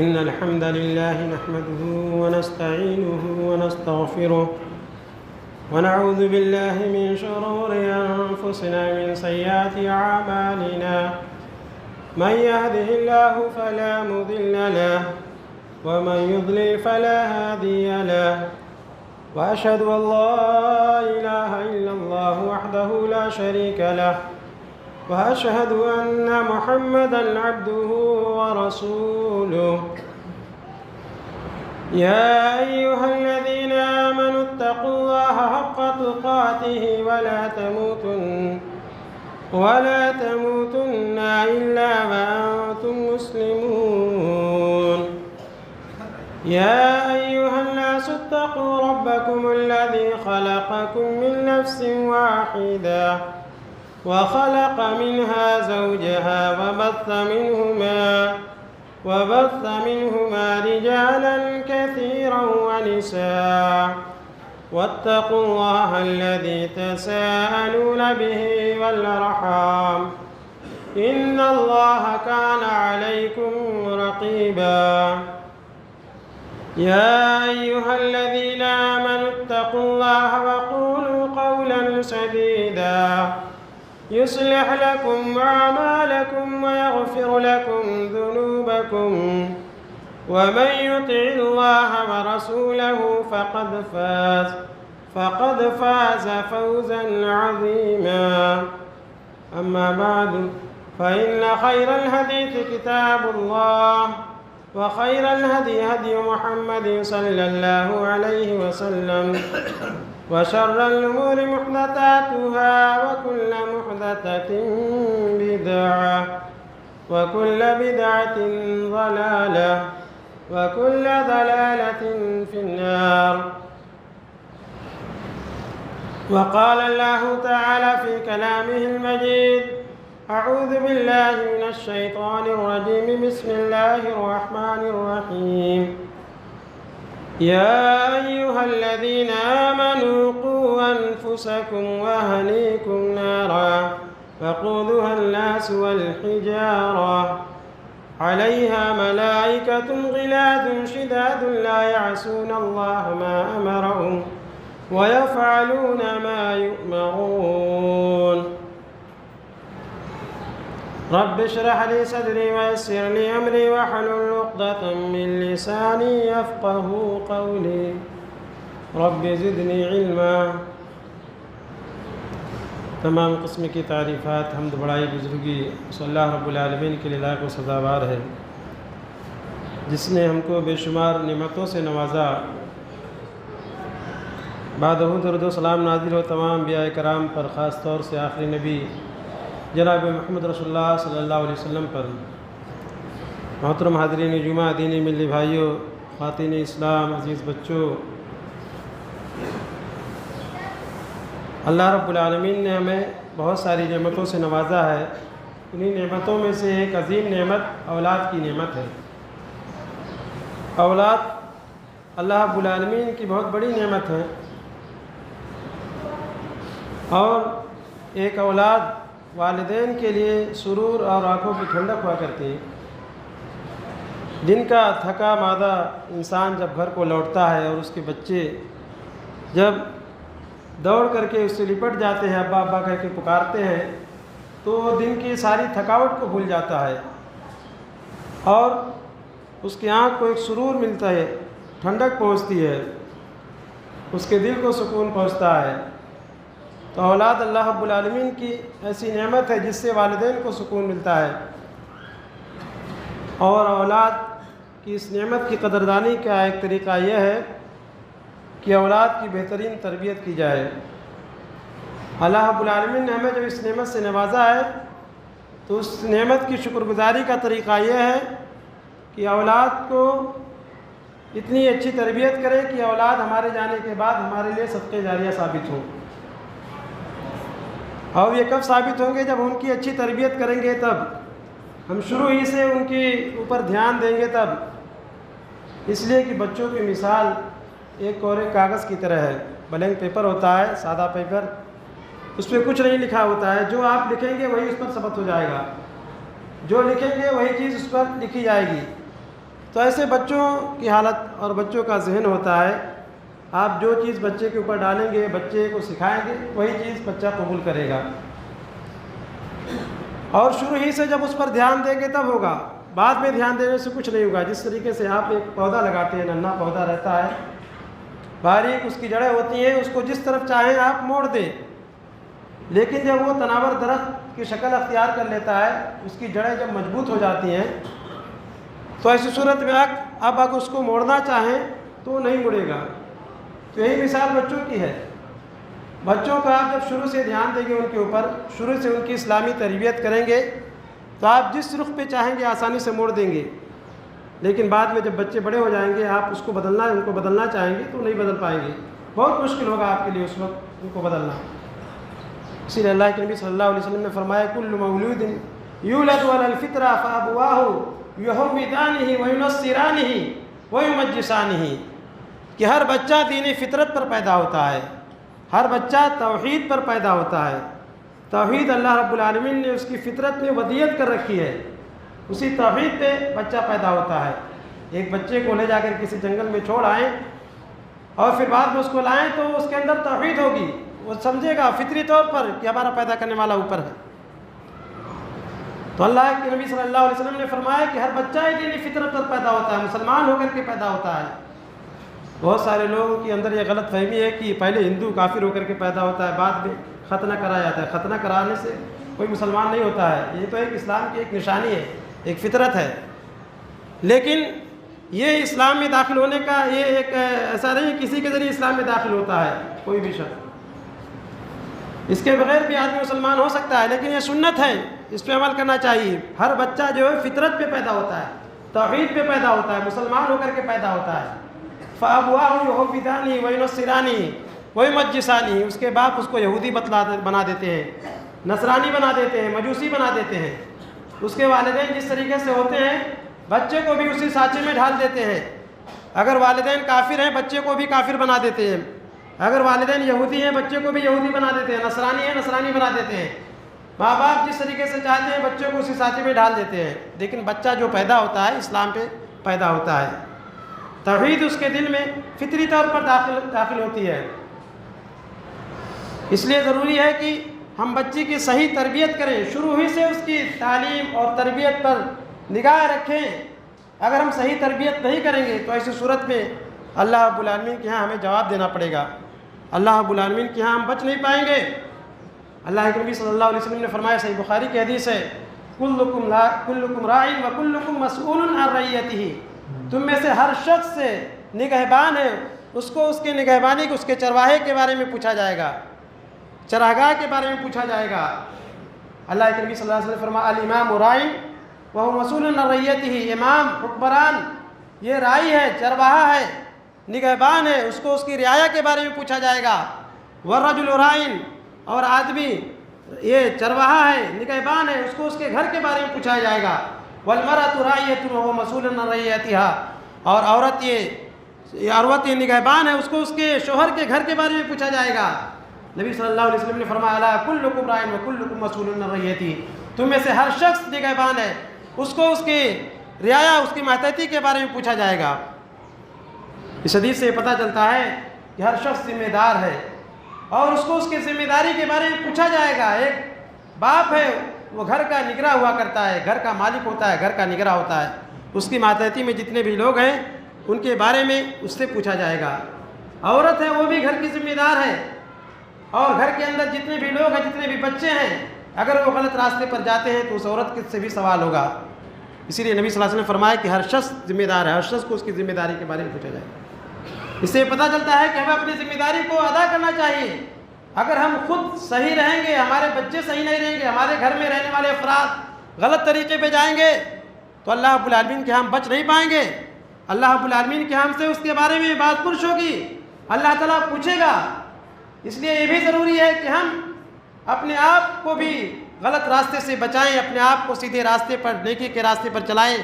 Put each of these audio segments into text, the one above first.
إن الحمد لله نحمده ونستعينه ونستغفره ونعوذ بالله من شرور أنفسنا من سيئات أعمالنا من يهده الله فلا مضل له ومن يضلل فلا هادي له وأشهد أن لا إله إلا الله وحده لا شريك له وأشهد أن محمدًا عبده ورسوله يا أيها الذين آمنوا اتقوا الله حق تقاته ولا تموتن إلا وأنتم مسلمون يا أيها الناس اتقوا ربكم الذي خلقكم من نفس واحدة وخلق منها زوجها وبث منهما رجالا كثيرا ونساء واتقوا الله الذي تساءلون به والأرحام إن الله كان عليكم رقيبا يا أيها الذين آمنوا اتقوا الله وقولوا قولا سديدا يصلح لكم أعمالكم ويغفر لكم ذنوبكم ومن يطع الله ورسوله فقد فاز فوزا عظيما أما بعد فإن خير الحديث كتاب الله وخير الهدي هدي محمد صلى الله عليه وسلم وشر الأمور محدثاتها وكل محدثة بدعة وكل بدعة ضلالة وكل ضلالة في النار. وقال الله تعالى في كلامه المجيد: أعوذ بالله من الشيطان الرجيم بسم الله الرحمن الرحيم يا أيها الذين آمنوا قوا أنفسكم وأهليكم نارا وقودها الناس والحجارة عليها ملائكة غلاظ شداد لا يعصون الله ما أمرهم ويفعلون ما يؤمرون. رب اشرح لي صدري ويسر لي أمري واحلل عقدة من لساني يفقه قولي رب زدنی علما. تمام قسم کی تعریفات حمد بڑائی بزرگی صلی اللہ رب العالمین کے لیے لائق و سزاوار ہے، جس نے ہم کو بے شمار نعمتوں سے نوازا. بعد درود و سلام نازل ہو تمام انبیاء کرام پر، خاص طور سے آخری نبی جناب محمد رسول اللہ صلی اللہ علیہ وسلم پر. محترم حاضرین جمعہ، دینی ملی بھائیوں، خواتین اسلام، عزیز بچوں، اللہ رب العالمین نے ہمیں بہت ساری نعمتوں سے نوازا ہے. انہی نعمتوں میں سے ایک عظیم نعمت اولاد کی نعمت ہے. اولاد اللہ رب العالمین کی بہت بڑی نعمت ہے، اور ایک اولاد والدین کے لیے سرور اور آنکھوں کی ٹھنڈک ہوا کرتی ہے. دن کا تھکا مادہ انسان جب گھر کو لوٹتا ہے اور اس کے بچے جب دوڑ کر کے اس سے لپٹ جاتے ہیں، ابا ابا کہہ کے پکارتے ہیں، تو دن کی ساری تھکاوٹ کو بھول جاتا ہے اور اس کی آنکھ کو ایک سرور ملتا ہے، ٹھنڈک پہنچتی ہے، اس کے دل کو سکون پہنچتا ہے. تو اولاد اللہ رب العالمین کی ایسی نعمت ہے جس سے والدین کو سکون ملتا ہے. اور اولاد کی اس نعمت کی قدردانی کا ایک طریقہ یہ ہے کہ اولاد کی بہترین تربیت کی جائے. اللہ رب العالمین نے ہمیں جب اس نعمت سے نوازا ہے تو اس نعمت کی شکر گزاری کا طریقہ یہ ہے کہ اولاد کو اتنی اچھی تربیت کرے کہ اولاد ہمارے جانے کے بعد ہمارے لیے صدقہ جاریہ ثابت ہوں. اور یہ کب ثابت ہوں گے؟ جب ان کی اچھی تربیت کریں گے، تب ہم شروع ہی سے ان کے اوپر دھیان دیں گے تب. اس لیے کہ بچوں کی مثال ایک کورے کاغذ کی طرح ہے. بلینک پیپر ہوتا ہے، سادہ پیپر، اس پہ کچھ نہیں لکھا ہوتا ہے. جو آپ لکھیں گے وہی اس پر ثبت ہو جائے گا، جو لکھیں گے وہی چیز اس پر لکھی جائے گی. تو ایسے بچوں کی حالت اور بچوں کا ذہن ہوتا ہے، آپ جو چیز بچے کے اوپر ڈالیں گے، بچے کو سکھائیں گے، وہی چیز بچہ قبول کرے گا، اور شروع ہی سے جب اس پر دھیان دیں گے تب ہوگا، بعد میں دھیان دینے سے کچھ نہیں ہوگا۔ جس طریقے سے آپ ایک پودا لگاتے ہیں، ننھا پودا رہتا ہے، باریک اس کی جڑیں ہوتی ہیں، اس کو جس طرف چاہیں آپ موڑ دیں، لیکن جب وہ تناور درخت کی شکل اختیار کر لیتا ہے، اس کی جڑیں جب مضبوط ہو جاتی ہیں، تو ایسی صورت میں اب اگر اس کو موڑنا چاہیں تو نہیں مڑے گا۔ تو یہی مثال بچوں کی ہے۔ بچوں کو آپ جب شروع سے دھیان دیں گے، ان کے اوپر شروع سے ان کی اسلامی تربیت کریں گے، تو آپ جس رخ پہ چاہیں گے آسانی سے موڑ دیں گے، لیکن بعد میں جب بچے بڑے ہو جائیں گے، آپ ان کو بدلنا چاہیں گے تو نہیں بدل پائیں گے، بہت مشکل ہوگا آپ کے لیے اس وقت ان کو بدلنا۔ اسی لیے اللہ کے نبی صلی اللہ علیہ وسلم نے فرمایا، کل مولود یولد علی الفطرہ فابواہ یہودانہ وینصرانہ ویمجسانہ، کہ ہر بچہ دین فطرت پر پیدا ہوتا ہے، ہر بچہ توحید پر پیدا ہوتا ہے۔ توحید اللہ رب العالمین نے اس کی فطرت میں ودیت کر رکھی ہے، اسی توحید پہ بچہ پیدا ہوتا ہے۔ ایک بچے کو لے جا کر کسی جنگل میں چھوڑ آئیں اور پھر بعد میں اس کو لائیں تو اس کے اندر توحید ہوگی، وہ سمجھے گا فطری طور پر کہ ہمارا پیدا کرنے والا اوپر ہے۔ تو اللہ کے نبی صلی اللہ علیہ وسلم نے فرمایا کہ ہر بچہ ہی دینی فطرت پر پیدا ہوتا ہے، مسلمان ہو کر کے پیدا ہوتا ہے۔ بہت سارے لوگوں کے اندر یہ غلط فہمی ہے کہ پہلے ہندو کافر ہو کر کے پیدا ہوتا ہے، بعد میں ختنہ کرایا جاتا ہے۔ ختنہ کرانے سے کوئی مسلمان نہیں ہوتا ہے، یہ تو ایک اسلام کی ایک نشانی ہے، ایک فطرت ہے، لیکن یہ اسلام میں داخل ہونے کا یہ ایک ایسا نہیں کسی کے ذریعے اسلام میں داخل ہوتا ہے کوئی بھی شخص، اس کے بغیر بھی آدمی مسلمان ہو سکتا ہے، لیکن یہ سنت ہے، اس پہ عمل کرنا چاہیے۔ ہر بچہ جو ہے فطرت پہ پیدا ہوتا ہے، توحید پہ پیدا ہوتا ہے، مسلمان ہو کر کے پیدا ہوتا ہے۔ فَأَبْوَاهُ يُحَوِّدَانِهِ وَيُنَصِّرَانِهِ وَيُمَجِّسَانِهِ، اس کے باپ اس کو یہودی بنا دیتے ہیں، نصرانی بنا دیتے ہیں، مجوسی بنا دیتے ہیں۔ اس کے والدین جس طریقے سے ہوتے ہیں بچے کو بھی اسی سانچے میں ڈھال دیتے ہیں۔ اگر والدین کافر ہیں بچے کو بھی کافر بنا دیتے ہیں، اگر والدین یہودی ہیں بچے کو بھی یہودی بنا دیتے ہیں، نصرانی ہیں نصرانی بنا دیتے ہیں۔ ماں باپ جس طریقے سے چاہتے ہیں بچے کو اسی سانچے میں ڈال دیتے ہیں، لیکن بچہ جو پیدا ہوتا ہے اسلام پہ پیدا ہوتا ہے، توحید اس کے دل میں فطری طور پر داخل ہوتی ہے۔ اس لیے ضروری ہے کہ ہم بچے کی صحیح تربیت کریں، شروع ہی سے اس کی تعلیم اور تربیت پر نگاہ رکھیں۔ اگر ہم صحیح تربیت نہیں کریں گے تو ایسی صورت میں اللہ رب العالمین کے ہاں ہمیں جواب دینا پڑے گا، اللہ رب العالمین کے ہاں ہم بچ نہیں پائیں گے۔ اللہ کے نبی صلی اللہ علیہ وسلم نے فرمایا، صحیح بخاری کی حدیث ہے، کلکم راع و کلکم مسئول عن رعیتہ، تم میں سے ہر شخص سے نگہبان ہے، اس کو اس کے نگہبانی اس کے چرواہے کے بارے میں پوچھا جائے گا، چراگاہ کے بارے میں پوچھا جائے گا۔ اللہ کے نبی صلی اللہ علیہ وسلم نے فرمایا، الامام راع وہو مسئول عن رعیتہ، امام حکمران یہ راعی ہے، چرواہا ہے، نگہبان ہے، اس کو اس کی رعایا کے بارے میں پوچھا جائے گا۔ والرجل راع، اور آدمی یہ چرواہا ہے، نگہبان ہے، اس کو اس کے گھر کے بارے میں پوچھا جائے گا۔ والمرأة راعیۃ وہو مسئول عن رعیتہا، اور عورت یہ نگہبان ہے، اس کو اس کے شوہر کے گھر کے بارے میں پوچھا جائے گا۔ نبی صلی اللہ علیہ وسلم نے فرمایا، الا کلکم راع وکلکم مسئول عن رعیتہ، تم میں سے ہر شخص نگہبان ہے، اس کو اس کی رعایا اس کی ماتحتی کے بارے میں پوچھا جائے گا۔ اس حدیث سے یہ پتہ چلتا ہے کہ ہر شخص ذمہ دار ہے اور اس کو اس کی ذمہ داری کے بارے میں پوچھا جائے گا۔ ایک باپ ہے وہ گھر کا نگراں ہوا کرتا ہے، گھر کا مالک ہوتا ہے، گھر کا نگراں ہوتا ہے، اس کی ماتحتی میں جتنے بھی لوگ ہیں ان کے بارے میں اس سے پوچھا جائے گا۔ عورت ہے وہ بھی گھر کی ذمہ دار ہے، اور گھر کے اندر جتنے بھی لوگ ہیں، جتنے بھی بچے ہیں، اگر وہ غلط راستے پر جاتے ہیں تو اس عورت سے بھی سوال ہوگا۔ اسی لیے نبی صلی اللہ علیہ وسلم نے فرمایا کہ ہر شخص ذمہ دار ہے، ہر شخص کو اس کی ذمہ داری کے بارے میں پوچھا جائے گا۔ اس سے پتہ چلتا ہے کہ ہمیں اپنی ذمہ داری کو ادا کرنا چاہیے۔ اگر ہم خود صحیح رہیں گے، ہمارے بچے صحیح نہیں رہیں گے، ہمارے گھر میں رہنے والے افراد غلط طریقے پہ جائیں گے تو اللہ رب العالمین کے ہم بچ نہیں پائیں گے۔ اللہ رب العالمین کے ہم سے اس کے بارے میں بات پرس ہوگی، اللہ تعالیٰ پوچھے گا۔ اس لیے یہ بھی ضروری ہے کہ ہم اپنے آپ کو بھی غلط راستے سے بچائیں، اپنے آپ کو سیدھے راستے پر، نیکی کے راستے پر چلائیں،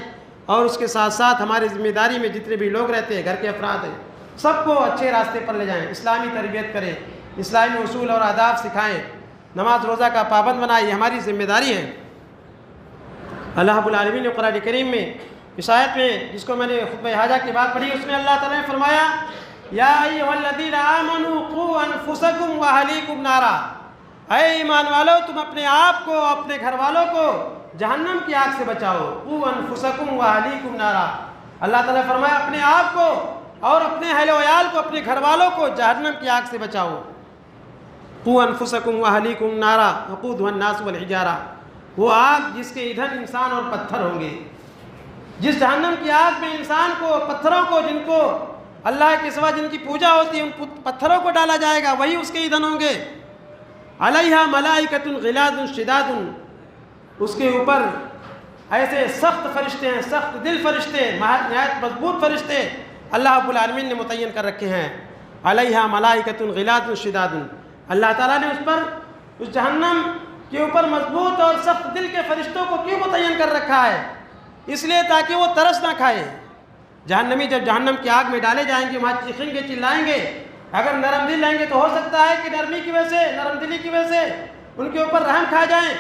اور اس کے ساتھ ساتھ ہماری ذمہ داری میں جتنے بھی لوگ رہتے ہیں، گھر کے افراد ہیں، سب کو اچھے راستے پر لے جائیں، اسلامی تربیت کریں، اسلامی اصول اور آداب سکھائیں، نماز روزہ کا پابند بنائیں، یہ ہماری ذمہ داری ہے۔ اللہ رب العالمین نے قرآن کریم میں اس آیت میں جس کو میں نے خطبہ حاجہ کی بات پڑھی، اس میں اللہ تعالیٰ نے فرمایا یا ایھا الذین آمنوا قوا انفسکم واہلیکم نارا، اے ایمان والو تم اپنے آپ کو اپنے گھر والوں کو جہنم کی آگ سے بچاؤ۔ قوا انفسکم واہلیکم نارا، اللہ تعالیٰ نے فرمایا اپنے آپ کو اور اپنے اہل و عیال کو، اپنے گھر والوں کو جہنم کی آگ سے بچاؤ۔ قوا انفسکم واہلیکم نارا وقودھا الناس والحجارہ، وہ آگ جس کے ایندھن انسان اور پتھر ہوں گے، جس جہنم کی آگ میں انسان کو، پتھروں کو، جن کو اللہ کے سوا جن کی پوجا ہوتی ہے، ان پتھروں کو ڈالا جائے گا، وہی اس کے ایندھن ہوں گے۔ علیہا ملائکۃ غلاظ شداد، اس کے اوپر ایسے سخت فرشتے ہیں، سخت دل فرشتے، نہایت مضبوط فرشتے اللہ رب العالمین نے متعین کر رکھے ہیں۔ علیہا ملائکۃ غلاظ شداد، اللہ تعالیٰ نے اس پر، اس جہنم کے اوپر مضبوط اور سخت دل کے فرشتوں کو کیوں متعین کر رکھا ہے؟ اس لیے تاکہ وہ ترس نہ کھائے۔ جہنمی جب جہنم کی آگ میں ڈالے جائیں گے، وہاں چیخیں گے، چلائیں گے، اگر نرم دل رہیں گے تو ہو سکتا ہے کہ نرمی کی وجہ سے، نرم دلی کی وجہ سے ان کے اوپر رحم کھا جائیں،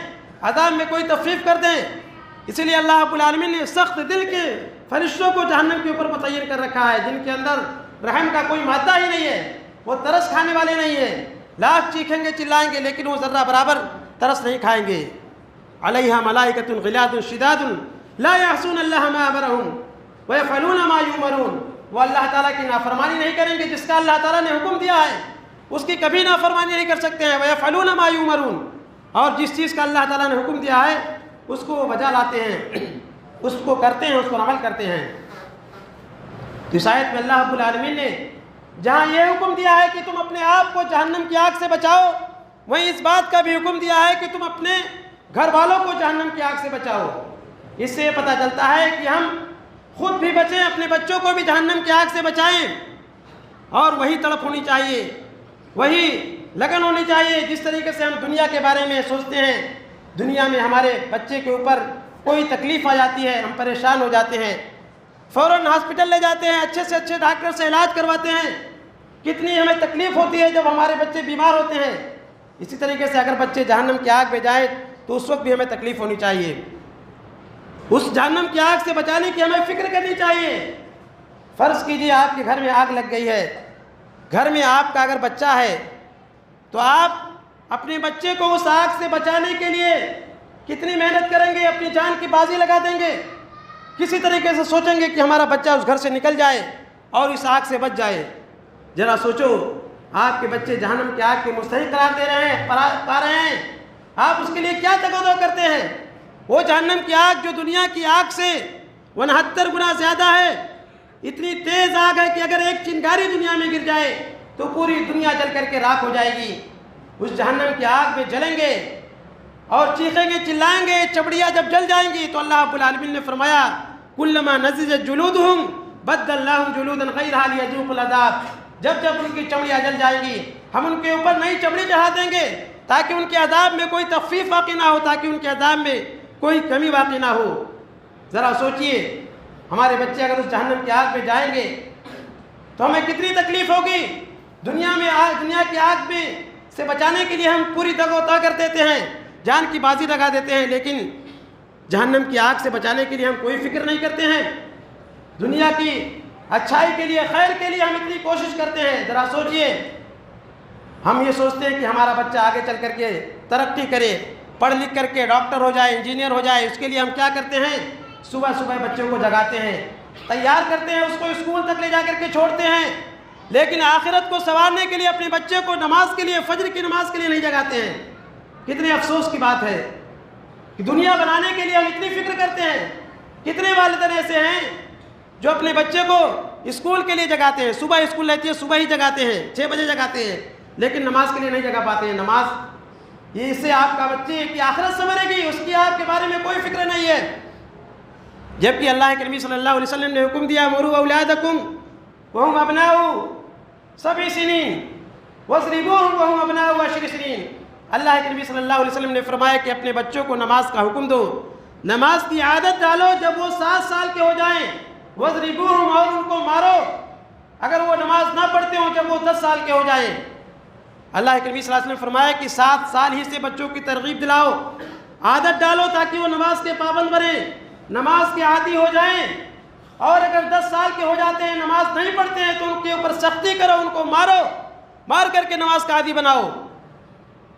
عذاب میں کوئی تخفیف کر دیں۔ اسی لیے اللہ رب العالمین نے سخت دل کے فرشتوں کو جہنم کے اوپر متعین کر رکھا ہے، جن کے اندر رحم کا کوئی مادہ ہی نہیں ہے، وہ ترس کھانے والے نہیں ہیں، لاکھ چیخیں گے، چلائیں گے، لیکن وہ ذرہ برابر ترس نہیں کھائیں گے۔ علیہا ملائکۃ غلاظ شداد لا یعصون اللہ ما امرہم ویفعلون ما یؤمرون، وہ اللہ تعالیٰ کی نافرمانی نہیں کریں گے، جس کا اللہ تعالیٰ نے حکم دیا ہے اس کی کبھی نافرمانی نہیں کر سکتے ہیں۔ ویفعلون ما یؤمرون، اور جس چیز کا اللہ تعالیٰ نے حکم دیا ہے اس کو وہ بجا لاتے ہیں، اس کو کرتے ہیں، اس پر عمل کرتے ہیں۔ تو اس آیت میں اللہ رب العالمین نے جہاں یہ حکم دیا ہے کہ تم اپنے آپ کو جہنم کی آگ سے بچاؤ، وہیں اس بات کا بھی حکم دیا ہے کہ تم اپنے گھر والوں کو جہنم کی آگ سے بچاؤ۔ اس سے یہ پتہ چلتا ہے کہ ہم خود بھی بچیں، اپنے بچوں کو بھی جہنم کی آگ سے بچائیں، اور وہی تڑپ ہونی چاہیے، وہی لگن ہونی چاہیے جس طریقے سے ہم دنیا کے بارے میں سوچتے ہیں۔ دنیا میں ہمارے بچے کے اوپر کوئی تکلیف آ جاتی ہے، ہم پریشان ہو جاتے ہیں، فوراً ہاسپٹل لے جاتے ہیں، اچھے سے اچھے ڈاکٹر سے علاج کرواتے ہیں، کتنی ہمیں تکلیف ہوتی ہے جب ہمارے بچے بیمار ہوتے ہیں۔ اسی طریقے سے اگر بچے جہنم کی آگ میں جائیں تو اس وقت بھی ہمیں تکلیف ہونی چاہیے، اس جہنم کی آگ سے بچانے کی ہمیں فکر کرنی چاہیے۔ فرض کیجئے آپ کے گھر میں آگ لگ گئی ہے، گھر میں آپ کا اگر بچہ ہے تو آپ اپنے بچے کو اس آگ سے بچانے کے لیے کتنی محنت کریں گے، اپنی جان کی بازی لگا دیں گے، کسی طریقے سے سوچیں گے کہ ہمارا بچہ اس گھر سے نکل جائے اور اس آگ سے بچ جائے۔ ذرا سوچو، آپ کے بچے جہنم کی آگ کے مستحق قرار دے رہے ہیں، پا رہے ہیں، آپ اس کے لیے کیا تگودو کرتے ہیں؟ وہ جہنم کی آگ جو دنیا کی آگ سے 69 گنا زیادہ ہے، اتنی تیز آگ ہے کہ اگر ایک چنگاری دنیا میں گر جائے تو پوری دنیا جل کر کے راکھ ہو جائے گی۔ اس جہنم کی آگ میں جلیں گے اور چیخیں گے، چلائیں گے، چمڑیاں جب جل جائیں گی تو اللہ رب العالمین نے فرمایا کلما نضجت جلودہم بدلناہم جلودا غیرہا لیذوقوا العذاب، جب جب ان کی چمڑیاں جل جائیں گی ہم ان کے اوپر نئی چمڑی چڑھا دیں گے تاکہ ان کے عذاب میں کوئی تخفیف واقع نہ ہو، تاکہ ان کے عذاب میں کوئی کمی واقع نہ ہو۔ ذرا سوچئے، ہمارے بچے اگر اس جہنم کی آگ میں جائیں گے تو ہمیں کتنی تکلیف ہوگی۔ دنیا کی آگ میں سے بچانے کے لیے ہم پوری دگ و تا کر دیتے ہیں، جان کی بازی لگا دیتے ہیں، لیکن جہنم کی آگ سے بچانے کے لیے ہم کوئی فکر نہیں کرتے ہیں۔ دنیا کی اچھائی کے لیے، خیر کے لیے ہم اتنی کوشش کرتے ہیں۔ ذرا سوچئے، ہم یہ سوچتے ہیں کہ ہمارا بچہ آگے چل کر کے ترقی کرے، پڑھ لکھ کر کے ڈاکٹر ہو جائے، انجینئر ہو جائے، اس کے لیے ہم کیا کرتے ہیں؟ صبح صبح بچوں کو جگاتے ہیں، تیار کرتے ہیں، اس کو اسکول تک لے جا کر کے چھوڑتے ہیں، لیکن آخرت کو سنوارنے کے لیے اپنے بچے کو نماز کے لیے، فجر کی نماز کے لیے نہیں جگاتے ہیں۔ کتنے افسوس کی بات ہے کہ دنیا بنانے کے لیے ہم اتنی فکر کرتے ہیں۔ کتنے والدین ایسے ہیں جو اپنے بچے کو اسکول کے لیے جگاتے ہیں، صبح اسکول رہتی ہے صبح ہی جگاتے ہیں، 6 بجے جگاتے ہیں، لیکن نماز کے لیے نہیں جگا پاتے ہیں۔ نماز، یہ اس سے آپ کا بچے کی آخرت سنورے گی، اس کی آپ کے بارے میں کوئی فکر نہیں ہے۔ جبکہ اللہ کے نبی صلی اللہ علیہ وسلم نے حکم دیا مروا اولادکم وہم ابناء 7 سنین واضربوہم وہم ابناء 10 سنین۔ اللہ کے نبی صلی اللہ علیہ وسلم نے فرمایا کہ اپنے بچوں کو نماز کا حکم دو، نماز کی عادت ڈالو جب وہ 7 سال کے ہو جائیں، واضربوہم، اور ان کو مارو اگر وہ نماز نہ پڑھتے ہوں جب وہ 10 سال کے ہو جائیں۔ اللہ کے نبی صلی اللہ علیہ وسلم نے فرمایا کہ 7 سال ہی سے بچوں کی ترغیب دلاؤ، عادت ڈالو تاکہ وہ نماز کے پابند بنیں۔ نماز کے عادی ہو جائیں، اور اگر 10 سال کے ہو جاتے ہیں نماز نہیں پڑھتے ہیں تو ان کے اوپر سختی کرو، ان کو مارو، مار کر کے نماز کا عادی بناؤ۔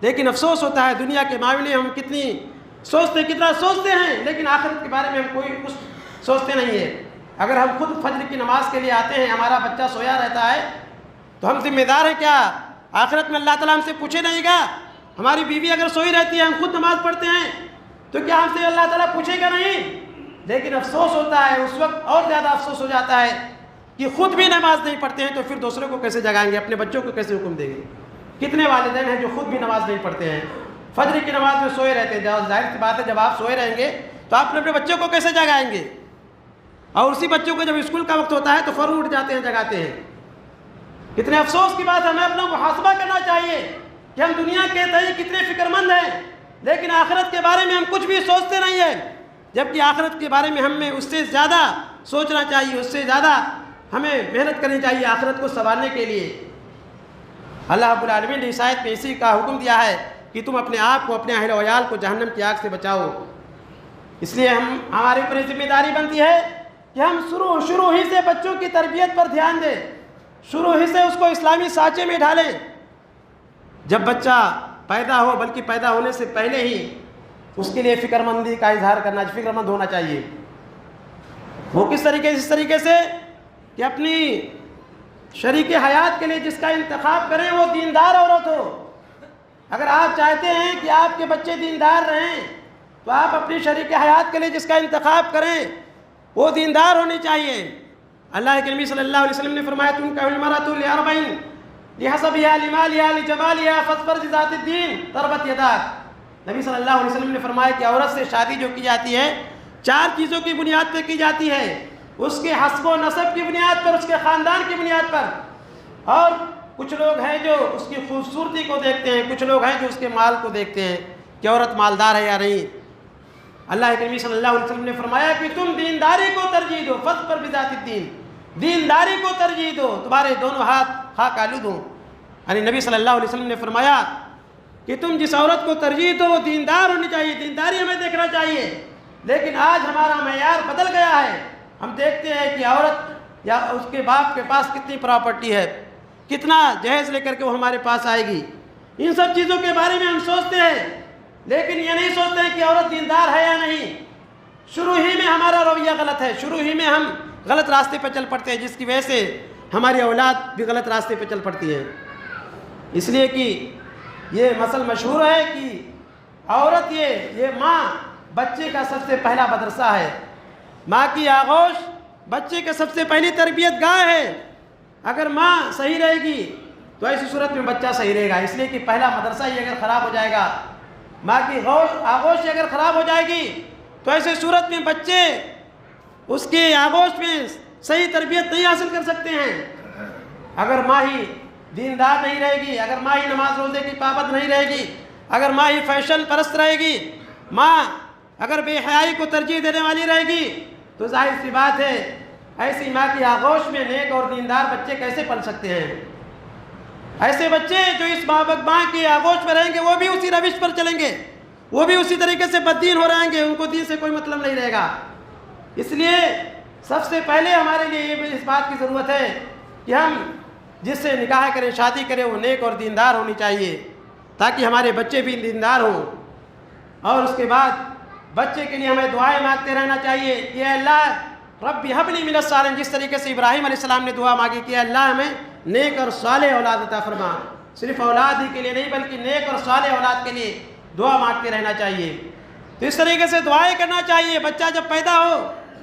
لیکن افسوس ہوتا ہے دنیا کے معاملے ہم کتنا سوچتے ہیں، لیکن آخرت کے بارے میں ہم کوئی کچھ سوچتے نہیں ہیں۔ اگر ہم خود فجر کی نماز کے لیے آتے ہیں، ہمارا بچہ سویا رہتا ہے تو ہم ذمہ دار ہیں کیا؟ آخرت میں اللہ تعالیٰ ہم سے پوچھے نہیں گا؟ ہماری بیوی اگر سوئی رہتی ہے، ہم خود نماز پڑھتے ہیں، تو کیا ہم سے اللہ تعالیٰ پوچھے گا نہیں؟ لیکن افسوس ہوتا ہے، اس وقت اور زیادہ افسوس ہو جاتا ہے کہ خود بھی نماز نہیں پڑھتے ہیں تو پھر دوسروں کو کیسے جگائیں گے، اپنے بچوں کو کیسے حکم دیں گے؟ کتنے والدین ہیں جو خود بھی نماز نہیں پڑھتے ہیں، فجر کی نماز میں سوئے رہتے ہیں۔ ظاہر سی بات ہے جب آپ سوئے رہیں گے تو آپ اپنے بچوں کو کیسے جگائیں گے؟ اور اسی بچوں کو جب اسکول کا وقت ہوتا ہے تو فوراً اٹھ جاتے ہیں، جگاتے ہیں۔ کتنے افسوس کی بات ہے، ہمیں اپنا محاسبہ کرنا چاہیے کہ ہم دنیا کے تئیں کتنے فکر مند ہیں، لیکن آخرت کے بارے میں ہم کچھ بھی سوچتے نہیں ہیں، جبکہ آخرت کے بارے میں ہمیں اس سے زیادہ سوچنا چاہیے، اس سے زیادہ ہمیں محنت کرنی چاہیے آخرت کو سنوارنے کے لیے۔ اللہ رب العالمین نے اس آیت میں اسی کا حکم دیا ہے کہ تم اپنے آپ کو، اپنے اہل و عیال کو جہنم کی آگ سے بچاؤ۔ اس لیے ہمارے اوپر ذمہ داری بنتی ہے کہ ہم شروع ہی سے بچوں کی تربیت پر دھیان دیں، شروع ہی سے اس کو اسلامی سانچے میں ڈھالیں۔ جب بچہ پیدا ہو، بلکہ پیدا ہونے سے پہلے ہی اس کے لیے فکر مندی کا اظہار کرنا، فکر مند ہونا چاہیے۔ وہ کس طریقے سے؟ اس طریقے سے کہ اپنی شریک حیات کے لیے جس کا انتخاب کریں وہ دیندار عورت ہو۔ اگر آپ چاہتے ہیں کہ آپ کے بچے دیندار رہیں تو آپ اپنی شریک حیات کے لیے جس کا انتخاب کریں وہ دیندار ہونی چاہیے۔ اللہ کے نبی صلی اللہ علیہ وسلم نے فرمایا تنکح المرأۃ لأربع لحسبها لمالها لجمالها فاظفر بذات الدین تربت یداک۔ نبی صلی اللہ علیہ وسلم نے فرمایا کہ عورت سے شادی جو کی جاتی ہے 4 چیزوں کی بنیاد پہ کی جاتی ہے، اس کے حسب و نسب کی بنیاد پر، اس کے خاندان کی بنیاد پر۔ اور کچھ لوگ ہیں جو اس کی خوبصورتی کو دیکھتے ہیں، کچھ لوگ ہیں جو اس کے مال کو دیکھتے ہیں کہ عورت مالدار ہے یا نہیں۔ اللہ کے نبی صلی اللہ علیہ وسلم نے فرمایا کہ تم دینداری کو ترجیح دو، فاظفر بذات الدین، دینداری کو ترجیح دو، تمہارے دونوں ہاتھ خاک آلود ہوں۔ یعنی نبی صلی اللہ علیہ وسلم نے فرمایا کہ تم جس عورت کو ترجیح دو وہ دیندار ہونی چاہیے، دینداری ہمیں دیکھنا چاہیے۔ لیکن آج ہمارا معیار بدل گیا ہے، ہم دیکھتے ہیں کہ عورت یا اس کے باپ کے پاس کتنی پراپرٹی ہے، کتنا جہیز لے کر کے وہ ہمارے پاس آئے گی، ان سب چیزوں کے بارے میں ہم سوچتے ہیں، لیکن یہ نہیں سوچتے ہیں کہ عورت دیندار ہے یا نہیں۔ شروع ہی میں ہمارا رویہ غلط ہے، شروع ہی میں ہم غلط راستے پہ چل پڑتے ہیں، جس کی وجہ سے ہماری اولاد بھی غلط راستے پہ چل پڑتی ہے۔ اس لیے کہ یہ مسئلہ مشہور ہے کہ عورت یہ ماں بچے کا سب سے پہلا مدرسہ ہے، ماں کی آغوش بچے کا سب سے پہلی تربیت گاہ ہے۔ اگر ماں صحیح رہے گی تو ایسی صورت میں بچہ صحیح رہے گا۔ اس لیے کہ پہلا مدرسہ ہی اگر خراب ہو جائے گا، ماں کی آغوش اگر خراب ہو جائے گی تو ایسی صورت میں بچے اس کے آغوش میں صحیح تربیت نہیں حاصل کر سکتے ہیں۔ اگر ماں ہی دیندار نہیں رہے گی، اگر ماں ہی نماز روزے کی پابند نہیں رہے گی، اگر ماں ہی فیشن پرست رہے گی، ماں اگر بے حیائی کو ترجیح دینے والی رہے گی، تو ظاہر سی بات ہے ایسی ماں کی آغوش میں نیک اور دیندار بچے کیسے پل سکتے ہیں؟ ایسے بچے جو اس ماں کی آغوش میں رہیں گے وہ بھی اسی روش پر چلیں گے، وہ بھی اسی طریقے سے بددین ہو رہیں گے، ان کو دین سے کوئی مطلب نہیں رہے گا۔ اس لیے سب سے پہلے ہمارے لیے یہ اس بات کی ضرورت ہے کہ ہم جس سے نکاح کریں، شادی کریں، وہ نیک اور دیندار ہونی چاہیے تاکہ ہمارے بچے بھی دیندار ہوں۔ اور اس کے بعد بچے کے لیے ہمیں دعائیں مانگتے رہنا چاہیے کہ اے اللہ رب هب لي من الصالحین، جس طریقے سے ابراہیم علیہ السلام نے دعا مانگی کہ اللہ ہمیں نیک اور صالح اولاد عطا فرما۔ صرف اولاد ہی کے لیے نہیں بلکہ نیک اور صالح اولاد کے لیے دعا مانگتے رہنا چاہیے۔ تو اس طریقے سے دعائیں کرنا چاہیے۔ بچہ جب پیدا ہو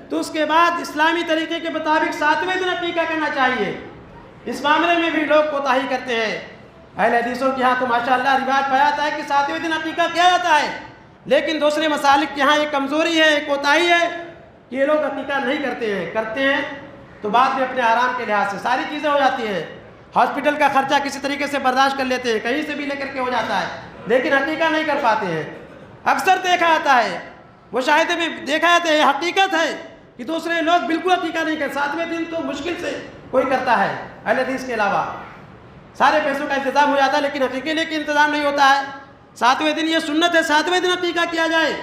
تو اس کے بعد اسلامی طریقے کے مطابق 7ویں دن عقیقہ کرنا چاہیے۔ اس معاملے میں بھی لوگ کوتاہی کرتے ہیں۔ اہل حدیثوں کے ہاں تو ماشاءاللہ روایت پایا جاتا ہے کہ 7ویں دن عقیقہ کیا جاتا ہے، لیکن دوسرے مسالک کے ہاں یہ کمزوری ہے، ایک کوتاہی ہے کہ یہ لوگ عقیقہ نہیں کرتے ہیں تو بعد میں اپنے آرام کے لحاظ سے ساری چیزیں ہو جاتی ہیں، ہاسپٹل کا خرچہ کسی طریقے سے برداشت کر لیتے ہیں، کہیں سے بھی لے کر کے ہو جاتا ہے، لیکن عقیقہ نہیں کر پاتے ہیں۔ اکثر دیکھا جاتا ہے، مشاہدے میں دیکھا جاتا ہے، یہ حقیقت ہے کہ دوسرے لوگ بالکل عقیقہ نہیں کرتے۔ 7ویں دن تو مشکل سے کوئی کرتا ہے اہل حدیث کے علاوہ، سارے پیسوں کا انتظام ہو جاتا ہے لیکن عقیقے لیے انتظام نہیں ہوتا ہے۔ 7ویں دن یہ سنت ہے 7ویں دن عقیقہ کیا جائے۔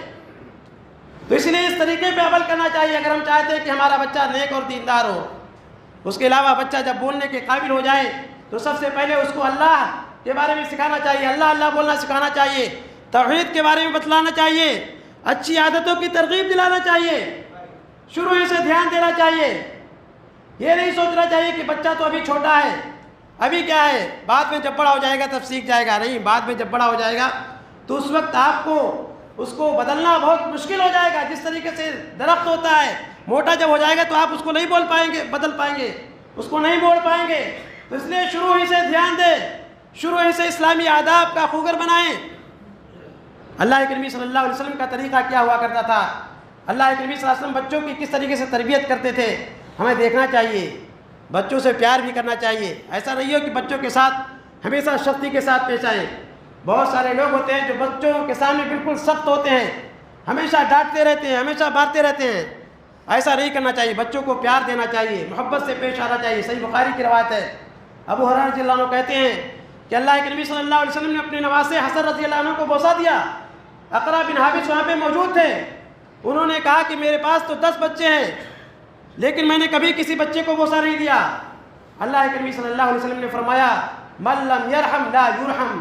تو اس لیے اس طریقے پہ عمل کرنا چاہیے اگر ہم چاہتے ہیں کہ ہمارا بچہ نیک اور دیندار ہو۔ اس کے علاوہ بچہ جب بولنے کے قابل ہو جائے تو سب سے پہلے اس کو اللہ کے بارے میں سکھانا چاہیے، اللہ اللہ بولنا سکھانا چاہیے، توحید کے بارے میں بتلانا چاہیے، اچھی عادتوں کی ترغیب دلانا چاہیے، شروع ہی سے دھیان دینا چاہیے۔ یہ نہیں سوچنا چاہیے کہ بچہ تو ابھی چھوٹا ہے، ابھی کیا ہے، بعد میں جب بڑا ہو جائے گا تب سیکھ جائے گا۔ نہیں، بعد میں جب بڑا ہو جائے گا تو اس وقت آپ کو اس کو بدلنا بہت مشکل ہو جائے گا۔ جس طریقے سے درخت ہوتا ہے، موٹا جب ہو جائے گا تو آپ اس کو نہیں بول پائیں گے، بدل پائیں گے، اس کو نہیں موڑ پائیں گے۔ تو اس لیے شروع ہی سے دھیان دیں، شروع ہی سے اسلامی آداب کا خوگر بنائیں۔ اللہ کے نبی صلی اللہ علیہ وسلم کا طریقہ کیا ہوا کرتا تھا، اللہ کے نبی صلی اللہ علیہ وسلم بچوں کی کس طریقے سے تربیت کرتے تھے، ہمیں دیکھنا چاہیے۔ بچوں سے پیار بھی کرنا چاہیے، ایسا نہیں ہو کہ بچوں کے ساتھ ہمیشہ سختی کے ساتھ پیش آئیں۔ بہت سارے لوگ ہوتے ہیں جو بچوں کے سامنے بالکل سخت ہوتے ہیں، ہمیشہ ڈانٹتے رہتے ہیں، ہمیشہ مارتے رہتے ہیں۔ ایسا نہیں کرنا چاہیے، بچوں کو پیار دینا چاہیے، محبت سے پیش آنا چاہیے۔ صحیح بخاری کی روایت ہے، ابو ہریرہ رضی اللہ عنہ کہتے ہیں کہ اللہ کے نبی صلی اللہ علیہ وسلم نے اپنے نواسے حسن رضی اللہ عنہ کو بوسہ دیا۔ اقرا بن حابس وہاں پہ موجود تھے، انہوں نے کہا کہ میرے پاس تو 10 بچے ہیں لیکن میں نے کبھی کسی بچے کو بوسہ نہیں دیا۔ اللہ کے نبی صلی اللہ علیہ وسلم نے فرمایا من لم یرحم لا یرحم،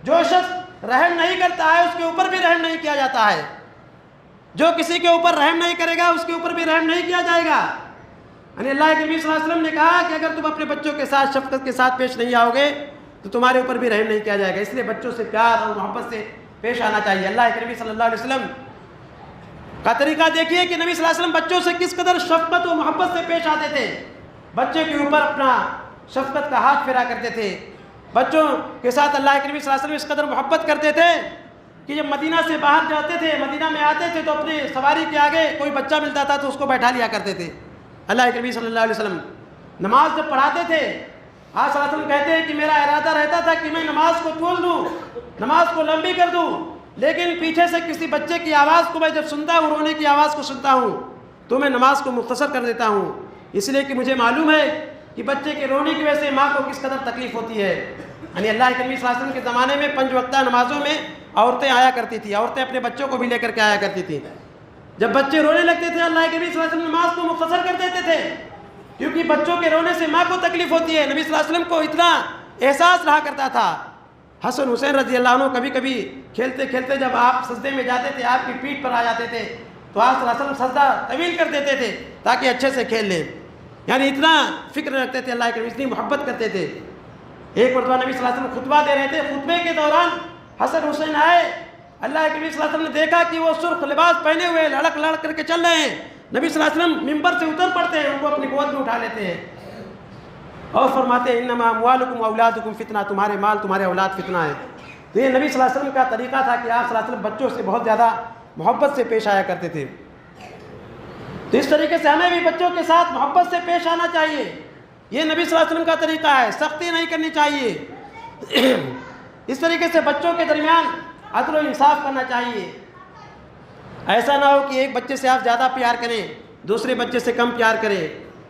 جو شخص رحم نہیں کرتا ہے اس کے اوپر بھی رحم نہیں کیا جاتا ہے، جو کسی کے اوپر رحم نہیں کرے گا اس کے اوپر بھی رحم نہیں کیا جائے گا۔ یعنی اللہ کے نبی صلی اللہ علیہ وسلم نے کہا کہ اگر تم اپنے بچوں کے ساتھ شفقت کے ساتھ پیش نہیں آؤ گے تو تمہارے اوپر بھی رحم نہیں کیا جائے گا۔ اس لیے بچوں سے پیار اور محبت سے پیش آنا چاہیے۔ اللہ کے نبی صلی اللہ علیہ وسلم کا طریقہ دیکھیے کہ نبی صلی اللہ علیہ وسلم بچوں سے کس قدر شفقت و محبت سے پیش آتے تھے، بچے کے اوپر اپنا شفقت کا ہاتھ پھیرا کرتے تھے۔ بچوں کے ساتھ اللہ کے نبی صلی اللہ علیہ وسلم اس قدر محبت کرتے تھے کہ جب مدینہ سے باہر جاتے تھے، مدینہ میں آتے تھے تو اپنے سواری کے آگے کوئی بچہ ملتا تھا تو اس کو بیٹھا لیا کرتے تھے۔ اللہ کے نبی صلی اللہ علیہ وسلم نماز جب پڑھاتے تھے، آپ صلی اللہ علیہ وسلم کہتے ہیں کہ میرا ارادہ رہتا تھا کہ میں نماز کو طول دوں، نماز کو لمبی کر دوں، لیکن پیچھے سے کسی بچے کی آواز کو میں جب سنتا ہوں، رونے کی آواز کو سنتا ہوں تو میں نماز کو مختصر کر دیتا ہوں، اس لیے کہ مجھے معلوم ہے کہ بچے کے رونے کی وجہ سے ماں کو کس قدر تکلیف ہوتی ہے۔ یعنی اللہ کے نبی صلی اللہ علیہ وسلم کے زمانے میں 5 وقتہ نمازوں میں عورتیں آیا کرتی تھیں، عورتیں اپنے بچوں کو بھی لے کر کے آیا کرتی تھیں۔ جب بچے رونے لگتے تھے اللہ کے نبی صلی اللہ علیہ وسلم نماز کو مختصر کر دیتے تھے، کیونکہ بچوں کے رونے سے ماں کو تکلیف ہوتی ہے۔ نبی صلی اللہ علیہ وسلم کو اتنا احساس رہا کرتا تھا۔ حسن حسین رضی اللہ عنہ کبھی کبھی کھیلتے کھیلتے جب آپ سجدے میں جاتے تھے، آپ کی پیٹھ پر آ جاتے تھے تو آپ صلی اللہ علیہ وسلم سجدہ طویل کر دیتے تھے تاکہ اچھے سے کھیل لیں۔ یعنی اتنا فکر رکھتے تھے اللہ کے نبی، اتنی محبت کرتے تھے۔ ایک مرتبہ نبی صلی اللہ علیہ وسلم خطبہ دے رہے تھے، خطبے کے دوران حسن حسین آئے، اللہ کے نبی صلی اللہ علیہ وسلم نے دیکھا کہ وہ سرخ لباس پہنے ہوئے لڑک لڑ کر کے چل رہے ہیں۔ نبی صلی اللہ علیہ وسلم ممبر سے اتر پڑتے ہیں، ان کو اپنی گود میں اٹھا لیتے ہیں اور فرماتے ہیں انما اموالکم واولادکم فتنہ، تمہارے مال تمہارے اولاد فتنہ ہے۔ تو یہ نبی صلی اللہ علیہ وسلم کا طریقہ تھا کہ آپ صلی اللہ علیہ وسلم بچوں سے بہت زیادہ محبت سے پیش آیا کرتے تھے۔ تو اس طریقے سے ہمیں بھی بچوں کے ساتھ محبت سے پیش آنا چاہیے، یہ نبی صلی اللہ علیہ وسلم کا طریقہ ہے، سختی نہیں کرنی چاہیے۔ اس طریقے سے بچوں کے درمیان عدل و انصاف کرنا چاہیے۔ ایسا نہ ہو کہ ایک بچے سے آپ زیادہ پیار کریں، دوسرے بچے سے کم پیار کریں۔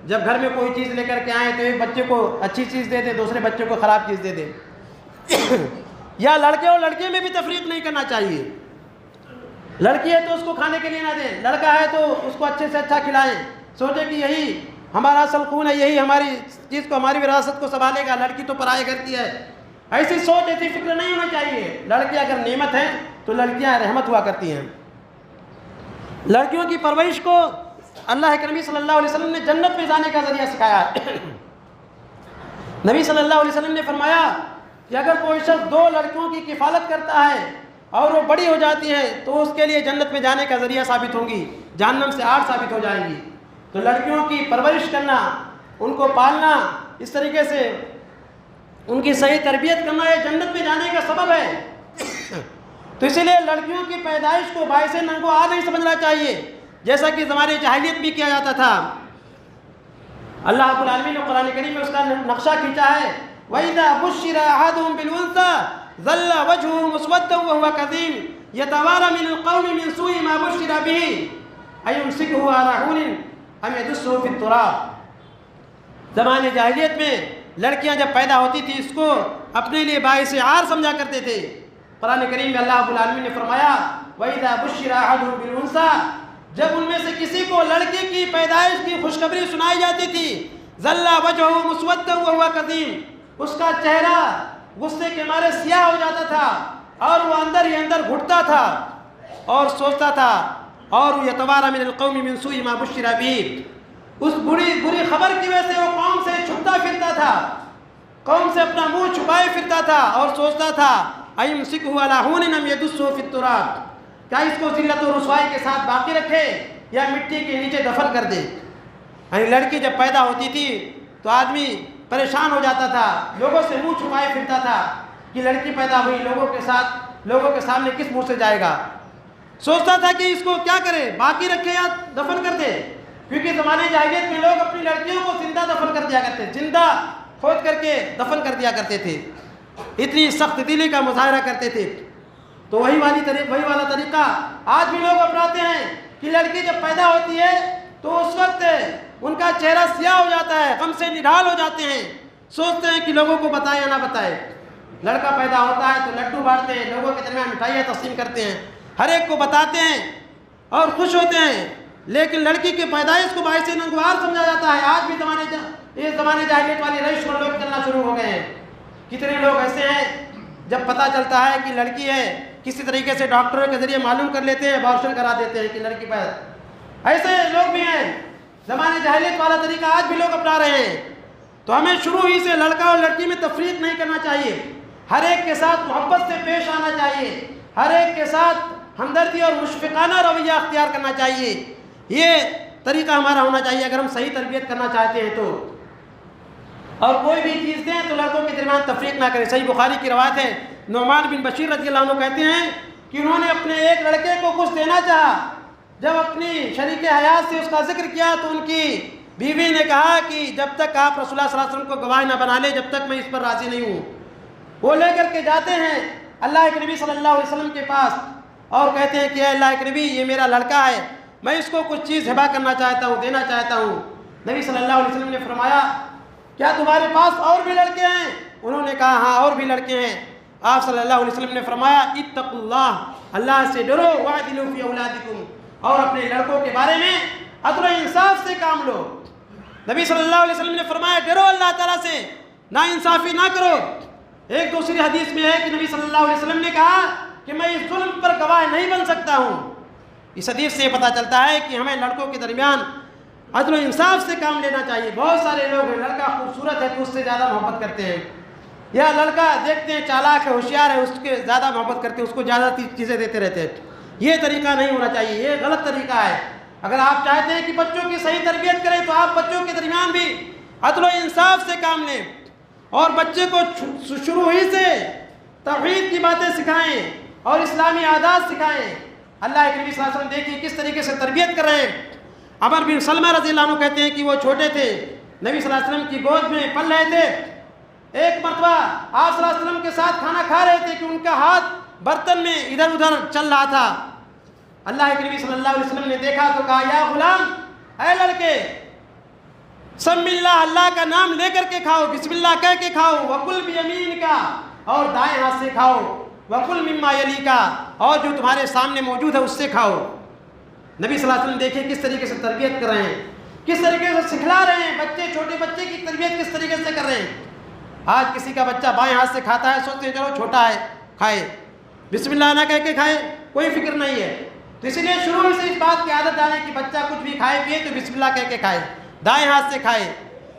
جب گھر میں کوئی چیز لے کر کے آئیں تو ایک بچے کو اچھی چیز دے دیں، دوسرے بچے کو خراب چیز دے دیں۔ یا لڑکے اور لڑکیوں میں بھی تفریق نہیں کرنا چاہیے، لڑکی ہے تو اس کو کھانے کے لیے نہ دیں، لڑکا ہے تو اس کو اچھے سے اچھا کھلائیں، سوچیں کہ یہی ہمارا اصل خون ہے، یہی ہماری چیز کو، ہماری وراثت کو سنبھالے گا، لڑکی تو پرائے گھر کی ہے۔ ایسی سوچ، ایسی فکر نہیں ہونا چاہیے۔ لڑکی اگر نعمت ہے تو لڑکیاں رحمت ہوا کرتی ہیں۔ لڑکیوں کی پرورش کو اللہ کے نبی صلی اللہ علیہ وسلم نے جنت میں جانے کا ذریعہ سکھایا ہے۔ نبی صلی اللہ علیہ وسلم نے فرمایا کہ اگر کوئی شخص 2 لڑکیوں کی کفالت کرتا ہے اور وہ بڑی ہو جاتی ہیں تو اس کے لیے جنت میں جانے کا ذریعہ ثابت ہوں گی، جہنم سے آڑ ثابت ہو جائیں گی۔ تو لڑکیوں کی پرورش کرنا، ان کو پالنا، اس طریقے سے ان کی صحیح تربیت کرنا یہ جنت میں جانے کا سبب ہے۔ تو اسی لیے لڑکیوں کی پیدائش کو باعث ننگ و آ نہیں سمجھنا چاہیے، جیسا کہ زمانے جاہلیت بھی کیا جاتا تھا۔ اللہ رب العالمین نے قرآن کریم میں اس کا نقشہ کھینچا ہے، وَإِذَا بُشِّرَ أَحَدُهُم بِالْأُنثَىٰ ظَلَّ وَجْهُهُ مُسْوَدًّا وَهُوَ كَظِيمٌ يَتَوَارَىٰ مِنَ الْقَوْمِ مِنْ سُوءِ مَا بُشِّرَ بِهِ أَيُمْسِكُهُ عَلَىٰ هُونٍ أَمْ يَدُسُّهُ فِي التُّرَابِ۔ زمانے جاہلیت میں لڑکیاں جب پیدا ہوتی تھی اس کو اپنے لیے باعث عار سمجھا کرتے تھے۔ قرآن کریم میں اللہ رب العالمین نے فرمایا وَإِذَا بُشِّرَ أَحَدُهُم بِالْأُنثَىٰ، جب ان میں سے کسی کو لڑکی کی پیدائش کی خوشخبری سنائی جاتی تھی ظل وجهه مسودا وهو كظيم، اس کا چہرہ غصے کے مارے سیاہ ہو جاتا تھا اور وہ اندر ہی اندر گھٹتا تھا اور سوچتا تھا، اور یتوارى من القوم من سوء ما بشر به، اس بری خبر کی وجہ سے وہ قوم سے چھپتا پھرتا تھا، قوم سے اپنا منہ چھپائے پھرتا تھا اور سوچتا تھا ایمسکہ علی ہون ام یدسہ فی التراب، کیا اس کو ذلت و رسوائی کے ساتھ باقی رکھے یا مٹی کے نیچے دفن کر دے۔ یعنی لڑکی جب پیدا ہوتی تھی تو آدمی پریشان ہو جاتا تھا، لوگوں سے منہ چھپائے پھرتا تھا کہ لڑکی پیدا ہوئی، لوگوں کے سامنے کس منہ سے جائے گا، سوچتا تھا کہ اس کو کیا کرے، باقی رکھے یا دفن کر دے، کیونکہ زمانے جاہلیت میں لوگ اپنی لڑکیوں کو زندہ دفن کر دیا کرتے، زندہ کھود کر کے دفن کر دیا کرتے تھے، اتنی سخت دلی کا مظاہرہ کرتے تھے۔ تو وہی والا طریقہ آج بھی لوگ اپناتے ہیں کہ لڑکی جب پیدا ہوتی ہے تو اس وقت ان کا چہرہ سیاہ ہو جاتا ہے، غم سے نڈھال ہو جاتے ہیں، سوچتے ہیں کہ لوگوں کو بتائے یا نہ بتائے۔ لڑکا پیدا ہوتا ہے تو لڈو بانٹتے ہیں، لوگوں کے درمیان مٹھائیاں تقسیم کرتے ہیں، ہر ایک کو بتاتے ہیں اور خوش ہوتے ہیں، لیکن لڑکی کے پیدائش کو باعث ننگوار سمجھا جاتا ہے۔ آج بھی زمانے جاہلیت والی روش پر لوگ چلنا شروع ہو گئے ہیں۔ کتنے لوگ ایسے ہیں جب پتہ چلتا ہے کہ لڑکی ہے کسی طریقے سے ڈاکٹروں کے ذریعے معلوم کر لیتے ہیں، ابارشن کرا دیتے ہیں کہ لڑکی پیدا۔ ایسے لوگ بھی ہیں، زمانے جاہلیت والا طریقہ آج بھی لوگ اپنا رہے ہیں۔ تو ہمیں شروع ہی سے لڑکا اور لڑکی میں تفریق نہیں کرنا چاہیے، ہر ایک کے ساتھ محبت سے پیش آنا چاہیے، ہر ایک کے ساتھ ہمدردی اور مشفقانہ رویہ اختیار کرنا چاہیے۔ یہ طریقہ ہمارا ہونا چاہیے اگر ہم صحیح تربیت کرنا چاہتے ہیں تو۔ اور کوئی بھی چیز دیں تو لڑکوں کے درمیان تفریق نہ کریں۔ صحیح بخاری کی روایت ہے، نعمان بن بشیر رضی اللہ عنہ کہتے ہیں کہ انہوں نے اپنے ایک لڑکے کو کچھ دینا چاہا، جب اپنی شریک حیات سے اس کا ذکر کیا تو ان کی بیوی نے کہا کہ جب تک آپ رسول اللہ صلی اللہ علیہ وسلم کو گواہ نہ بنا لے جب تک میں اس پر راضی نہیں ہوں۔ وہ لے کر کے جاتے ہیں اللہ کے نبی صلی اللہ علیہ وسلم کے پاس اور کہتے ہیں کہ اے اللہ کے نبی، یہ میرا لڑکا ہے، میں اس کو کچھ چیز ہبہ کرنا چاہتا ہوں، دینا چاہتا ہوں۔ نبی صلی اللہ علیہ وسلم نے فرمایا کیا تمہارے پاس اور بھی لڑکے ہیں؟ انہوں نے کہا ہاں اور بھی لڑکے ہیں۔ آپ صلی اللہ علیہ وسلم نے فرمایا اتقوا اللہ، اللہ سے ڈرو، واعدلوا فی اولادکم، اور اپنے لڑکوں کے بارے میں عدل و انصاف سے کام لو۔ نبی صلی اللہ علیہ وسلم نے فرمایا ڈرو اللہ تعالیٰ سے، نا انصافی نہ کرو۔ ایک دوسری حدیث میں ہے کہ نبی صلی اللہ علیہ وسلم نے کہا کہ میں اس ظلم پر گواہ نہیں بن سکتا ہوں۔ اس حدیث سے یہ پتہ چلتا ہے کہ ہمیں لڑکوں کے درمیان عدل و انصاف سے کام لینا چاہیے۔ بہت سارے لوگ ہیں لڑکا خوبصورت ہے تو اس سے زیادہ محبت کرتے ہیں، یا لڑکا دیکھتے ہیں چالاک ہے ہوشیار ہے اس کے زیادہ محبت کرتے ہیں، اس کو زیادہ چیزیں دیتے رہتے ہیں۔ یہ طریقہ نہیں ہونا چاہیے، یہ غلط طریقہ ہے۔ اگر آپ چاہتے ہیں کہ بچوں کی صحیح تربیت کریں تو آپ بچوں کے درمیان بھی عدل و انصاف سے کام لیں اور بچے کو شروع ہی سے توحید کی باتیں سکھائیں اور اسلامی عادات سکھائیں۔ اللہ کے نبی صلی اللہ علیہ وسلم دیکھیے کس طریقے سے تربیت کر رہے ہیں۔ عمر بن سلمہ رضی اللہ عنہ کہتے ہیں کہ وہ چھوٹے تھے، نبی صلی اللہ علیہ وسلم کی گود میں پل رہے تھے۔ ایک مرتبہ آپ صلی اللہ علیہ وسلم کے ساتھ کھانا کھا رہے تھے کہ ان کا ہاتھ برتن میں ادھر ادھر چل رہا تھا۔ اللہ کے نبی صلی اللہ علیہ وسلم نے دیکھا تو کہا یا غلام، اے لڑکے، سم اللہ، اللہ کا نام لے کر کے کھاؤ، بسم اللہ کہہ کے کھاؤ، وکل بیمین کا، اور دائیں ہاتھ سے کھاؤ، وکل مما یلی کا، اور جو تمہارے سامنے موجود ہے اس سے کھاؤ۔ نبی صلی اللہ علیہ وسلم دیکھیں کس طریقے سے تربیت کر رہے ہیں، کس طریقے سے سکھلا رہے ہیں، بچے چھوٹے بچے کی تربیت کس طریقے سے کر رہے ہیں۔ آج کسی کا بچہ بائیں ہاتھ سے کھاتا ہے، سوچتے ہیں چلو چھوٹا ہے کھائے، بسم اللہ نہ کہہ کے کھائے، کوئی فکر نہیں ہے۔ تو اسی لیے شروع سے اس بات کی عادت ڈالیں کہ بچہ کچھ بھی کھائے پیے تو بسم اللہ کہہ کے کھائے، دائیں ہاتھ سے کھائے،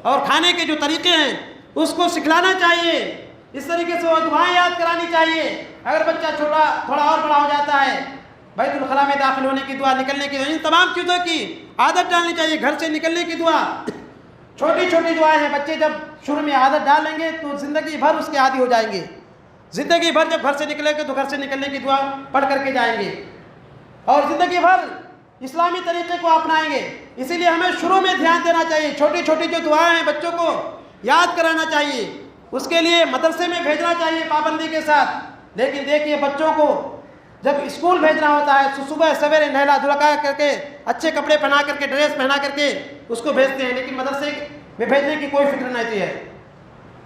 اور کھانے کے جو طریقے ہیں اس کو سکھلانا چاہیے، اس طریقے سے وہ دعائیں یاد کرانی چاہیے۔ اگر بچہ چھوٹا تھوڑا اور بڑا ہو جاتا ہے، بیت الخلاء میں داخل ہونے کی دعا، نکلنے کی دعا، ان تمام چیزوں کی عادت ڈالنی چاہیے۔ گھر سے نکلنے کی دعا، چھوٹی چھوٹی دعائیں ہیں، بچے جب شروع میں عادت ڈال لیں گے تو زندگی بھر اس کے عادی ہو جائیں گے۔ زندگی بھر جب گھر سے نکلیں گے تو گھر سے نکلنے کی دعا پڑھ کر کے جائیں گے اور زندگی بھر اسلامی طریقے کو اپنائیں گے۔ اسی لیے ہمیں شروع میں دھیان دینا چاہیے، چھوٹی چھوٹی جو دعائیں ہیں بچوں کو یاد کرانا چاہیے، اس کے لیے مدرسے میں بھیجنا چاہیے پابندی کے ساتھ۔ لیکن دیکھیے بچوں کو جب اسکول بھیجنا ہوتا ہے تو صبح سویرے نہلا دھلا کر کے اچھے کپڑے پہنا کر کے ڈریس پہنا کر کے اس کو بھیجتے ہیں، لیکن مدرسے میں بھیجنے کی کوئی فکر نہیں ہے۔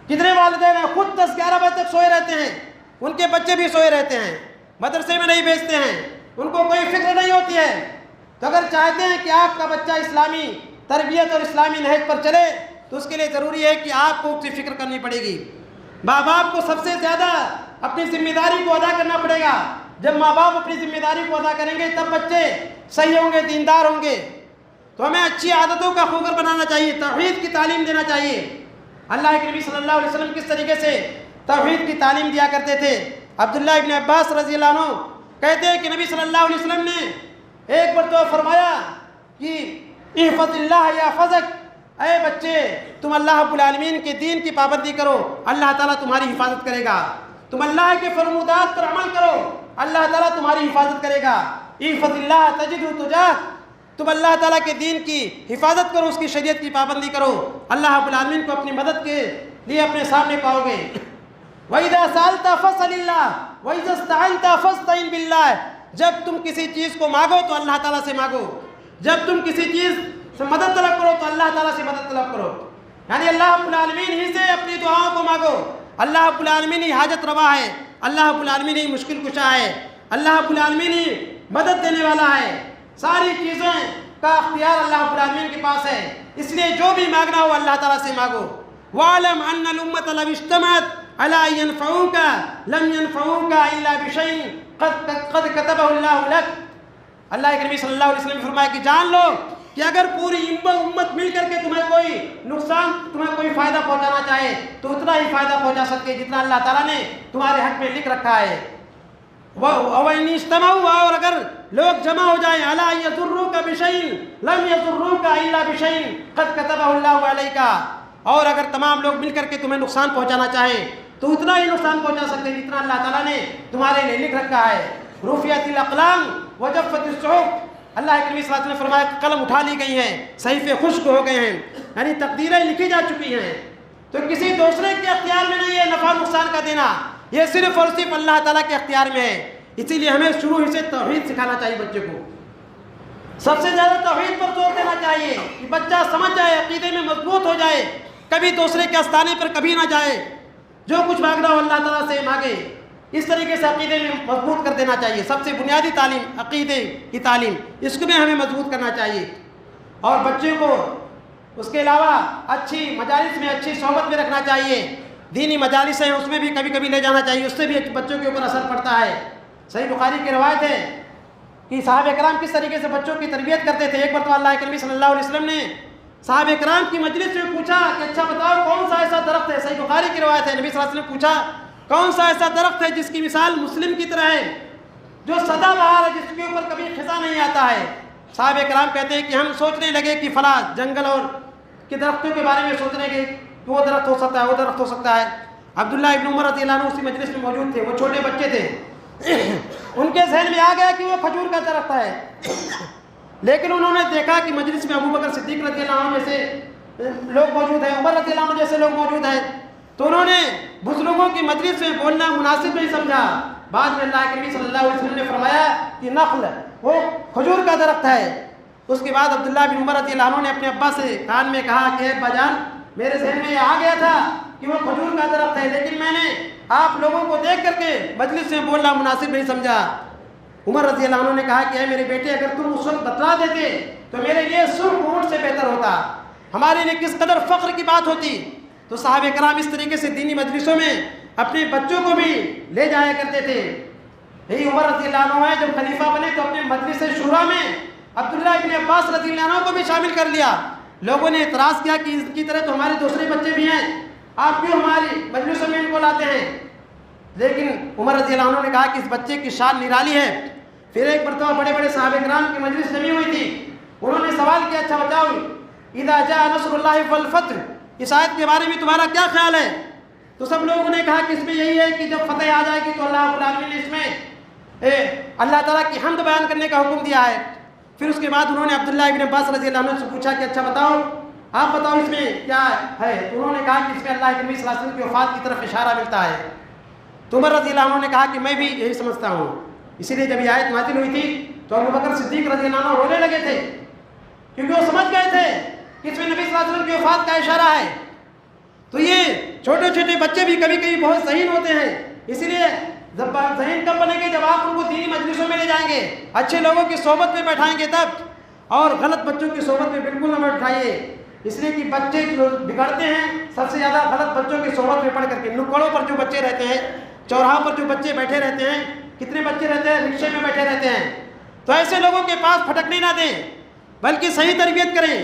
کتنے والدین ہیں خود 10-11 بجے تک سوئے رہتے ہیں، ان کے بچے بھی سوئے رہتے ہیں، مدرسے میں نہیں بھیجتے ہیں، ان کو کوئی فکر نہیں ہوتی ہے۔ تو اگر چاہتے ہیں کہ آپ کا بچہ اسلامی تربیت اور اسلامی نہج پر چلے تو اس کے لیے ضروری ہے کہ آپ کو اس کی فکر کرنی پڑے گی. ماں باپ کو سب سے زیادہ اپنی ذمہ داری کو ادا کرنا پڑے گا. جب ماں باپ اپنی ذمہ داری کو ادا کریں گے تب بچے صحیح ہوں گے, دیندار ہوں گے. تو ہمیں اچھی عادتوں کا خوگر بنانا چاہیے, توحید کی تعلیم دینا چاہیے. اللہ کے نبی صلی اللہ علیہ وسلم کس طریقے سے توحید کی تعلیم دیا کرتے تھے. عبداللہ ابن عباس رضی اللہ عنہ کہتے ہیں کہ نبی صلی اللہ علیہ وسلم نے ایک مرتبہ فرمایا کہ احفظ اللہ یحفظک, اے بچے تم اللہ رب العالمین کے دین کی پابندی کرو, اللہ تعالیٰ تمہاری حفاظت کرے گا. تم اللہ کے فرمودات پر عمل کرو, اللہ تعالیٰ تمہاری حفاظت کرے گا. احفظ اللہ تجدہ تجاہک, تم اللہ تعالیٰ کے دین کی حفاظت کرو, اس کی شریعت کی پابندی کرو, اللہ رب العالمین کو اپنی مدد کے لیے اپنے سامنے پاؤ گے. وَإِذَا سَأَلْتَ فَاسْأَلِ اللَّهَ وَإِذَا اسْتَعَنْتَ فَاسْتَعِنْ بِاللَّهِ, جب تم کسی چیز کو مانگو تو اللہ تعالیٰ سے مانگو, جب تم کسی چیز سے مدد طلب کرو تو اللہ تعالیٰ سے مدد طلب کرو. یعنی اللہ رب العالمین ہی سے اپنی دعاؤں کو مانگو. اللہ رب العالمین ہی حاجت روا ہے, اللہ رب العالمین ہی مشکل کشا ہے, اللہ رب العالمین ہی مدد دینے والا ہے. ساری چیزیں کا اختیار اللہ رب العالمین کے پاس ہے, اس لیے جو بھی مانگنا ہو اللہ تعالیٰ سے مانگو. وَاعْلَمْ أَنَّ الْأُمَّةَ لَوِ اجْتَمَعَتْ عَلَىٰ أَن يَنفَعُوكَ لَمْ يَنفَعُوكَ إِلَّا بِشَيْءٍ قَدْ كَتَبَهُ اللَّهُ لَكَ. اللہ کے نبی صلی اللہ علیہ وسلم نے فرمایا کہ جان لو کہ اگر پوری امت مل کر کے تمہیں کوئی نقصان, تمہیں کوئی فائدہ پہنچانا چاہے تو اتنا ہی فائدہ پہنچا سکے جتنا اللہ تعالیٰ نے تمہارے حق میں لکھ رکھا ہے. وَإِنِ اجْتَمَعُوا, اور اگر لوگ جمع ہو جائیں, عَلَىٰ أَن يَضُرُّوكَ بِشَيْءٍ لَمْ يَضُرُّوكَ إِلَّا بِشَيْءٍ قَدْ كَتَبَهُ اللَّهُ عَلَيْكَ, اور اگر تمام لوگ مل کر کے تمہیں نقصان پہنچانا چاہیں تو اتنا ہی نقصان پہنچا سکتے جتنا اللہ تعالیٰ نے تمہارے لیے لکھ رکھا ہے. رُفِعَتِ الْأَقْلَامُ وَجَفَّتِ الصُّحُفُ, اللہ کے نبی صلی اللہ علیہ وسلم نے فرمایا کہ قلم اٹھا لی گئی ہیں, صحیفے خشک ہو گئے ہیں, یعنی تقدیریں لکھی جا چکی ہیں. تو کسی دوسرے کے اختیار میں نہیں ہے نفع نقصان کا دینا, یہ صرف اور صرف اللہ تعالیٰ کے اختیار میں ہے. اسی لیے ہمیں شروع ہی سے توحید سکھانا چاہیے بچے کو, سب سے زیادہ توحید پر زور دینا چاہیے کہ بچہ سمجھ جائے, عقیدے میں مضبوط ہو جائے, کبھی دوسرے کے آستانے پر کبھی نہ جائے, جو کچھ مانگنا ہو اللہ تعالیٰ سے مانگے. اس طریقے سے عقیدے میں مضبوط کر دینا چاہیے. سب سے بنیادی تعلیم عقیدے کی تعلیم, اس کو بھی ہمیں مضبوط کرنا چاہیے. اور بچے کو اس کے علاوہ اچھی مجالس میں, اچھی صحبت میں رکھنا چاہیے. دینی مجالس ہیں اس میں بھی کبھی کبھی لے جانا چاہیے, اس سے بھی بچوں کے اوپر اثر پڑتا ہے. صحیح بخاری کی روایت ہے کہ صحابہ کرام کس طریقے سے بچوں کی تربیت کرتے تھے. ایک مرتبہ اللہ کے نبی صلی اللہ علیہ وسلم نے صحابہ کرام کی مجلس میں پوچھا کہ اچھا بتاؤ کون سا ایسا درخت ہے, صحیح بخاری کی روایت ہے, نبی صلی اللہ علیہ وسلم نے پوچھا کون سا ایسا درخت ہے جس کی مثال مسلم کی طرح ہے, جو سدا بہار ہے, جس کے اوپر کبھی خزاں نہیں آتا ہے. صحابہ کرام کہتے ہیں کہ ہم سوچنے لگے کہ فلاں جنگل اور کے درختوں کے بارے میں سوچنے لگے کہ وہ درخت ہو سکتا ہے, وہ درخت ہو سکتا ہے. عبداللہ ابن عمر رضی اللہ عنہ اسی مجلس میں موجود تھے, وہ چھوٹے بچے تھے. ان کے ذہن میں آ گیا کہ وہ کھجور کا درخت ہے, لیکن انہوں نے دیکھا کہ مجلس میں ابو بکر صدیق رضی اللہ عنہ جیسے لوگ موجود ہیں, عمر رضی اللہ عنہ جیسے لوگ موجود ہیں, تو انہوں نے بزرگوں کی مجلس میں بولنا مناسب نہیں سمجھا. بعد میں اللہ کے نبی صلی اللہ علیہ وسلم نے فرمایا کہ نخل, وہ کھجور کا درخت ہے. اس کے بعد عبداللہ بن عمر رضی اللہ عنہ نے اپنے ابا سے کان میں کہا کہ ابا جان, میرے ذہن میں یہ آ گیا تھا کہ وہ کھجور کا درخت ہے, لیکن میں نے آپ لوگوں کو دیکھ کر کے مجلس میں بولنا مناسب نہیں سمجھا. عمر رضی اللہ عنہ نے کہا کہ اے میرے بیٹے, اگر تم اس وقت بتلا دیتے تو میرے لیے سرخ اونٹ سے بہتر ہوتا, ہمارے لیے کس قدر فخر کی بات ہوتی. تو صحابہ کرام اس طریقے سے دینی مجلسوں میں اپنے بچوں کو بھی لے جایا کرتے تھے. یہی عمر رضی اللہ عنہ ہے جب خلیفہ بنے تو اپنے مجلس شورا میں عبداللہ ابن عباس رضی اللہ عنہ کو بھی شامل کر لیا. لوگوں نے اعتراض کیا کہ اس کی طرح تو ہمارے دوسرے بچے بھی ہیں, آپ کیوں ہماری مجلسوں میں ان کو لاتے ہیں. لیکن عمر رضی اللہ عنہ نے کہا کہ اس بچے کی شان نرالی ہے. پھر ایک مرتبہ بڑے بڑے صحابہ کرام کی مجلس جمی ہوئی تھی, انہوں نے سوال کیا اچھا بتاؤ اذا جاء نصر اللہ والفتح, اس آیت کے بارے میں تمہارا کیا خیال ہے. تو سب لوگوں نے کہا کہ اس میں یہی ہے کہ جب فتح آ جائے گی تو اللہ رب العالمین نے اس میں اللہ تعالیٰ کی حمد بیان کرنے کا حکم دیا ہے. پھر اس کے بعد انہوں نے عبداللہ ابن عباس رضی اللہ عنہ سے پوچھا کہ اچھا بتاؤ, آپ بتاؤ اس میں کیا ہے. تو انہوں نے کہا کہ اس میں اللہ کے نبی صلی اللہ علیہ وسلم کی وفات کی طرف اشارہ ملتا ہے. تو عمر رضی اللہ عنہ نے کہا کہ میں بھی یہی سمجھتا ہوں. اسی لیے جب یہ آیت نازل ہوئی تھی تو ابو بکر صدیق رضی اللہ عنہ رونے لگے تھے, کیونکہ وہ سمجھ گئے تھے کہ اس میں نبی صلی اللہ علیہ وسلم کی وفات کا اشارہ ہے. تو یہ چھوٹے چھوٹے بچے بھی کبھی کبھی بہت ذہین ہوتے ہیں, اسی لیے ذہین کب بنیں گے جب آپ ان کو دینی مجلسوں میں لے جائیں گے, اچھے لوگوں کی صحبت میں بیٹھائیں گے, تب اور غلط بچوں کی صحبت میں بالکل نہ اٹھائیے، اس لیے کہ بچے جو بگڑتے ہیں سب سے زیادہ غلط بچوں کی صحبت میں پڑھ کر کے۔ نکڑوں پر جو بچے رہتے ہیں، چوراہوں پر جو بچے بیٹھے رہتے ہیں، کتنے بچے رہتے ہیں رکشے میں بیٹھے رہتے ہیں، تو ایسے لوگوں کے پاس پھٹکنے نہ دیں، بلکہ صحیح تربیت کریں۔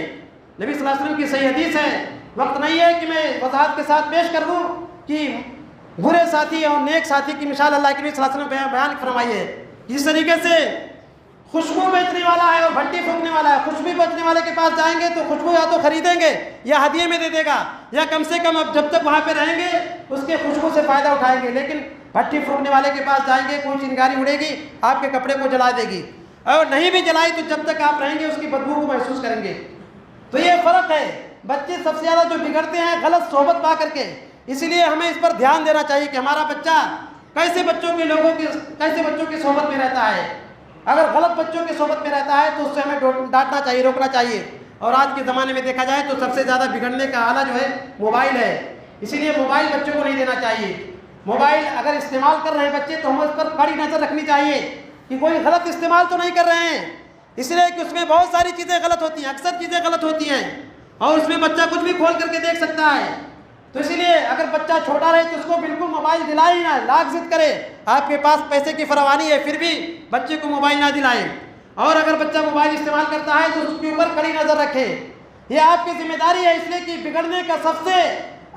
نبی صلی اللہ علیہ وسلم کی صحیح حدیث ہے، وقت نہیں ہے کہ میں وضاحت کے ساتھ پیش کر دوں کہ برے ساتھی اور نیک ساتھی کی مثال اللہ کے نبی صلی اللہ علیہ وسلم بیان فرمائی ہے۔ جس طریقے سے خوشبو بیچنے والا ہے اور بھٹی پھونکنے والا ہے، خوشبو بیچنے والے کے پاس جائیں گے تو خوشبو یا تو خریدیں گے یا ہدیے میں دے دے گا، یا کم سے کم اب جب تک وہاں پہ رہیں گے اس کے خوشبو سے فائدہ اٹھائیں گے، لیکن بھٹی پھونکنے والے کے پاس جائیں گے کوئی چنگاری اڑے گی آپ کے کپڑے کو جلا دے گی، اور نہیں بھی جلائی تو جب تک آپ رہیں گے اس کی بدبو کو محسوس کریں گے۔ تو یہ فرق ہے، بچے سب سے زیادہ جو بگڑتے ہیں غلط صحبت پا کر کے، اسی لیے ہمیں اس پر دھیان دینا چاہیے کہ ہمارا بچہ کیسے بچوں کی صحبت میں رہتا ہے۔ اگر غلط بچوں کی صحبت میں رہتا ہے تو اس سے ہمیں ڈانٹنا چاہیے، روکنا چاہیے۔ اور آج کے زمانے میں دیکھا جائے تو سب سے زیادہ بگڑنے کا آلہ جو ہے موبائل ہے، اسی لیے موبائل بچوں کو نہیں دینا چاہیے۔ موبائل اگر استعمال کر رہے ہیں بچے تو ہمیں اس پر کڑی نظر رکھنی چاہیے کہ کوئی غلط استعمال تو نہیں کر رہے ہیں، اس لیے کہ اس میں بہت ساری چیزیں غلط ہوتی ہیں، اکثر چیزیں غلط ہوتی ہیں، اور اس میں بچہ کچھ بھی کھول کر کے دیکھ سکتا ہے۔ تو اسی لیے اگر بچہ چھوٹا رہے تو اس کو بالکل موبائل دلائے نہ، لاکھ ضد کرے، آپ کے پاس پیسے کی فراوانی ہے پھر بھی بچے کو موبائل نہ دلائیں، اور اگر بچہ موبائل استعمال کرتا ہے تو اس کے اوپر کڑی نظر رکھیں۔ یہ آپ کی ذمہ داری ہے، اس لیے کہ بگڑنے کا سب سے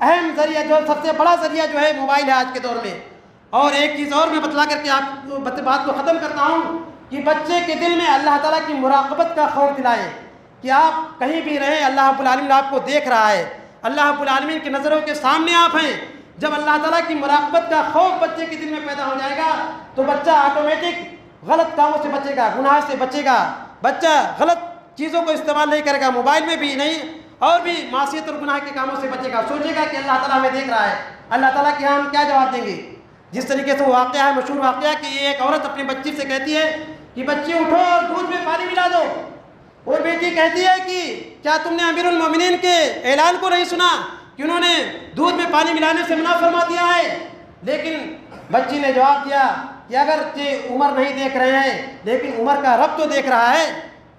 اہم ذریعہ سب سے بڑا ذریعہ جو ہے موبائل ہے آج کے دور میں۔ اور ایک چیز اور میں بتلا کر کے آپ بات کو ختم کرتا ہوں کہ بچے کے دل میں اللہ تعالیٰ کی مراقبت کا خوف دلائیں کہ آپ کہیں بھی رہیں اللہ رب العالمین آپ کو دیکھ رہا ہے، اللہ رب العالمین کی نظروں کے سامنے آپ ہیں۔ جب اللہ تعالیٰ کی مراقبت کا خوف بچے کے دل میں پیدا ہو جائے گا تو بچہ آٹومیٹک غلط کاموں سے بچے گا، گناہ سے بچے گا، بچہ غلط چیزوں کو استعمال نہیں کرے گا، موبائل میں بھی نہیں اور بھی معصیت اور گناہ کے کاموں سے بچے گا، سوچے گا کہ اللہ تعالیٰ ہمیں دیکھ رہا ہے، اللہ تعالیٰ کے ہاں ہم کیا جواب دیں گے۔ جس طریقے سے وہ واقعہ ہے، مشہور واقعہ کہ ایک عورت اپنی بچی سے کہتی ہے کہ بچی اٹھو اور دودھ میں پانی ملا دو، اور بیٹی کہتی ہے کہ کیا تم نے امیر المومنین کے اعلان کو نہیں سنا کہ انہوں نے دودھ میں پانی ملانے سے منع فرما دیا ہے؟ لیکن بچی نے جواب دیا کہ اگر عمر نہیں دیکھ رہے ہیں لیکن عمر کا رب تو دیکھ رہا ہے،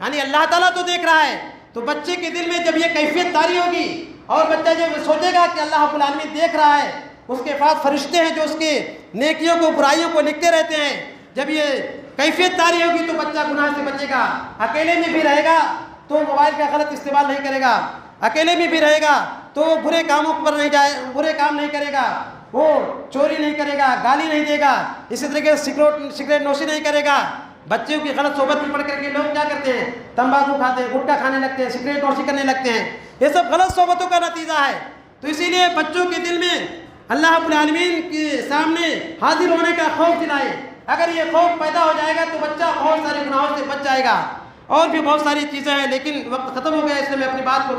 یعنی اللہ تعالیٰ تو دیکھ رہا ہے۔ تو بچے کے دل میں جب یہ کیفیت طاری ہوگی اور بچہ جب سوچے گا کہ اللہ رب العالمین دیکھ رہا ہے، اس کے پاس فرشتے ہیں جو اس کے نیکیوں کو برائیوں کو لکھتے رہتے ہیں، جب یہ کیفیت طاری ہوگی تو بچہ گناہ سے بچے گا، اکیلے میں بھی رہے گا تو موبائل کا غلط استعمال نہیں کرے گا، اکیلے میں بھی رہے گا تو برے کاموں پر نہیں جائے، برے کام نہیں کرے گا، وہ چوری نہیں کرے گا، گالی نہیں دے گا، اسی طریقے سے سگریٹ نوشی نہیں کرے گا۔ بچوں کی غلط صحبت میں پڑھ کر کے لوگ کیا کرتے ہیں؟ تمباکو کھاتے ہیں، گٹکا کھانے لگتے ہیں، سگریٹ نوشی کرنے لگتے ہیں، یہ سب غلط صحبتوں کا نتیجہ ہے۔ تو اسی لیے بچوں کے دل میں اللہ رب العالمین کے سامنے حاضر ہونے کا خوف دلائے۔ اگر یہ خوف پیدا ہو جائے گا تو بچہ بہت سارے گناہوں سے بچ جائے گا۔ اور بھی بہت ساری چیزیں ہیں لیکن وقت ختم ہو گیا، اس لیے میں اپنی بات کو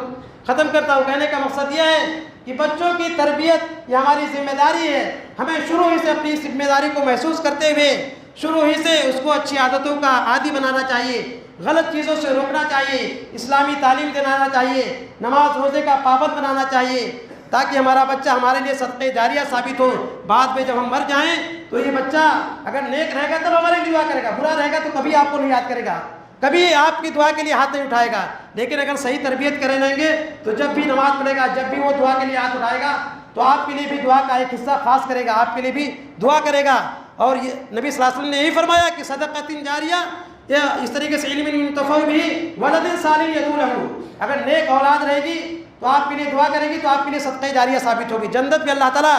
ختم کرتا ہوں۔ کہنے کا مقصد یہ ہے کہ بچوں کی تربیت یہ ہماری ذمہ داری ہے، ہمیں شروع ہی سے اپنی ذمہ داری کو محسوس کرتے ہوئے شروع ہی سے اس کو اچھی عادتوں کا عادی بنانا چاہیے، غلط چیزوں سے روکنا چاہیے، اسلامی تعلیم دلانا چاہیے، نماز روزے کا پابند بنانا چاہیے، تاکہ ہمارا بچہ ہمارے لیے صدقہ جاریہ ثابت ہو۔ بعد میں جب ہم مر جائیں تو یہ بچہ اگر نیک رہے گا تب ہمارے لیے دعا کرے گا، برا رہے گا تو کبھی آپ کو نہیں یاد کرے گا، کبھی آپ کی دعا کے لیے ہاتھ نہیں اٹھائے گا۔ لیکن اگر صحیح تربیت کرے رہیں گے تو جب بھی نماز پڑھے گا، جب بھی وہ دعا کے لیے ہاتھ اٹھائے گا تو آپ کے لیے بھی دعا کا ایک حصہ خاص کرے گا، آپ کے لیے بھی دعا کرے گا۔ اور یہ نبی صلی اللہ علیہ وسلم نے یہی فرمایا کہ صدقۃ جاریہ، یا اس طریقے سے علم ينتفع به ولد صالح يدعو له، اگر نیک اولاد رہے گی تو آپ کے لیے دعا کرے گی تو آپ کے لیے صدقہ جاریہ ثابت ہوگی۔ جنت میں اللہ تعالیٰ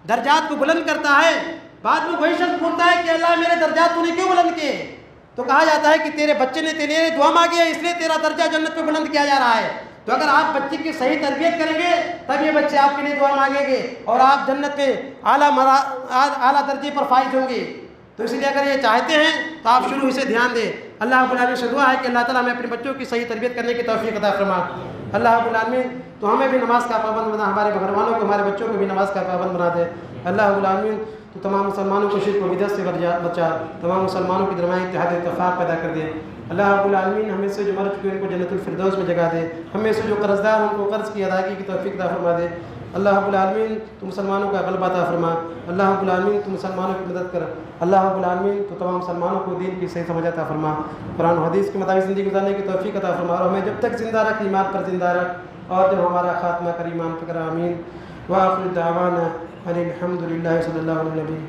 درجات کو بلند کرتا ہے، بعد میں وہی شخص پوچھتا ہے کہ اللہ میرے درجات تو نے کیوں بلند کیے؟ تو کہا جاتا ہے کہ تیرے بچے نے تیرے لیے دعا مانگی ہے اس لیے تیرا درجہ جنت میں بلند کیا جا رہا ہے۔ تو اگر آپ بچے کی صحیح تربیت کریں گے تب یہ بچے آپ کے لیے دعا مانگیں گے اور آپ جنت میں اعلیٰ درجے پر فائز ہوں گے۔ تو اس لیے اگر یہ چاہتے ہیں تو آپ شروع سے دھیان دیں۔ اللہ رب العالمین سے دعا ہے کہ اللہ تعالیٰ ہمیں اپنے بچوں کی صحیح تربیت کرنے کی توفیق عطا فرما۔ اللہ رب العالمین تو ہمیں بھی نماز کا پابند بنا، ہمارے گھر والوں کو، ہمارے بچوں کو بھی نماز کا پابند بنا دے۔ اللہ رب العالمین تو تمام مسلمانوں کو شرک و بدعت سے بچا، تمام مسلمانوں کے درمیان اتحاد اتفاق پیدا کر دے۔ اللہ رب العالمین ہمیں سے جو مر چکے ان کو جنت الفردوس میں جگہ دے، ہمیں سے جو قرض دار ان کو قرض کی ادائیگی کی توفیق عطا فرما دے۔ اللہ رب العالمین تو مسلمانوں کا غلبہ عطا فرما، اللہ رب العالمین تو مسلمانوں کی مدد کر، اللہ رب العالمین تو تمام مسلمانوں کو دین کی صحیح سمجھ عطا فرما، قرآن و حدیث کے مطابق زندگی گزارنے کی توفیق عطا فرما، اور ہمیں جب تک زندہ رکھ ایمان پر زندہ رکھ، اور جب ہمارا خاتمہ کر ایمان پر کر، آمین۔ وآخر دعوانا ان الحمد للہ صلی اللہ علیہ وسلم۔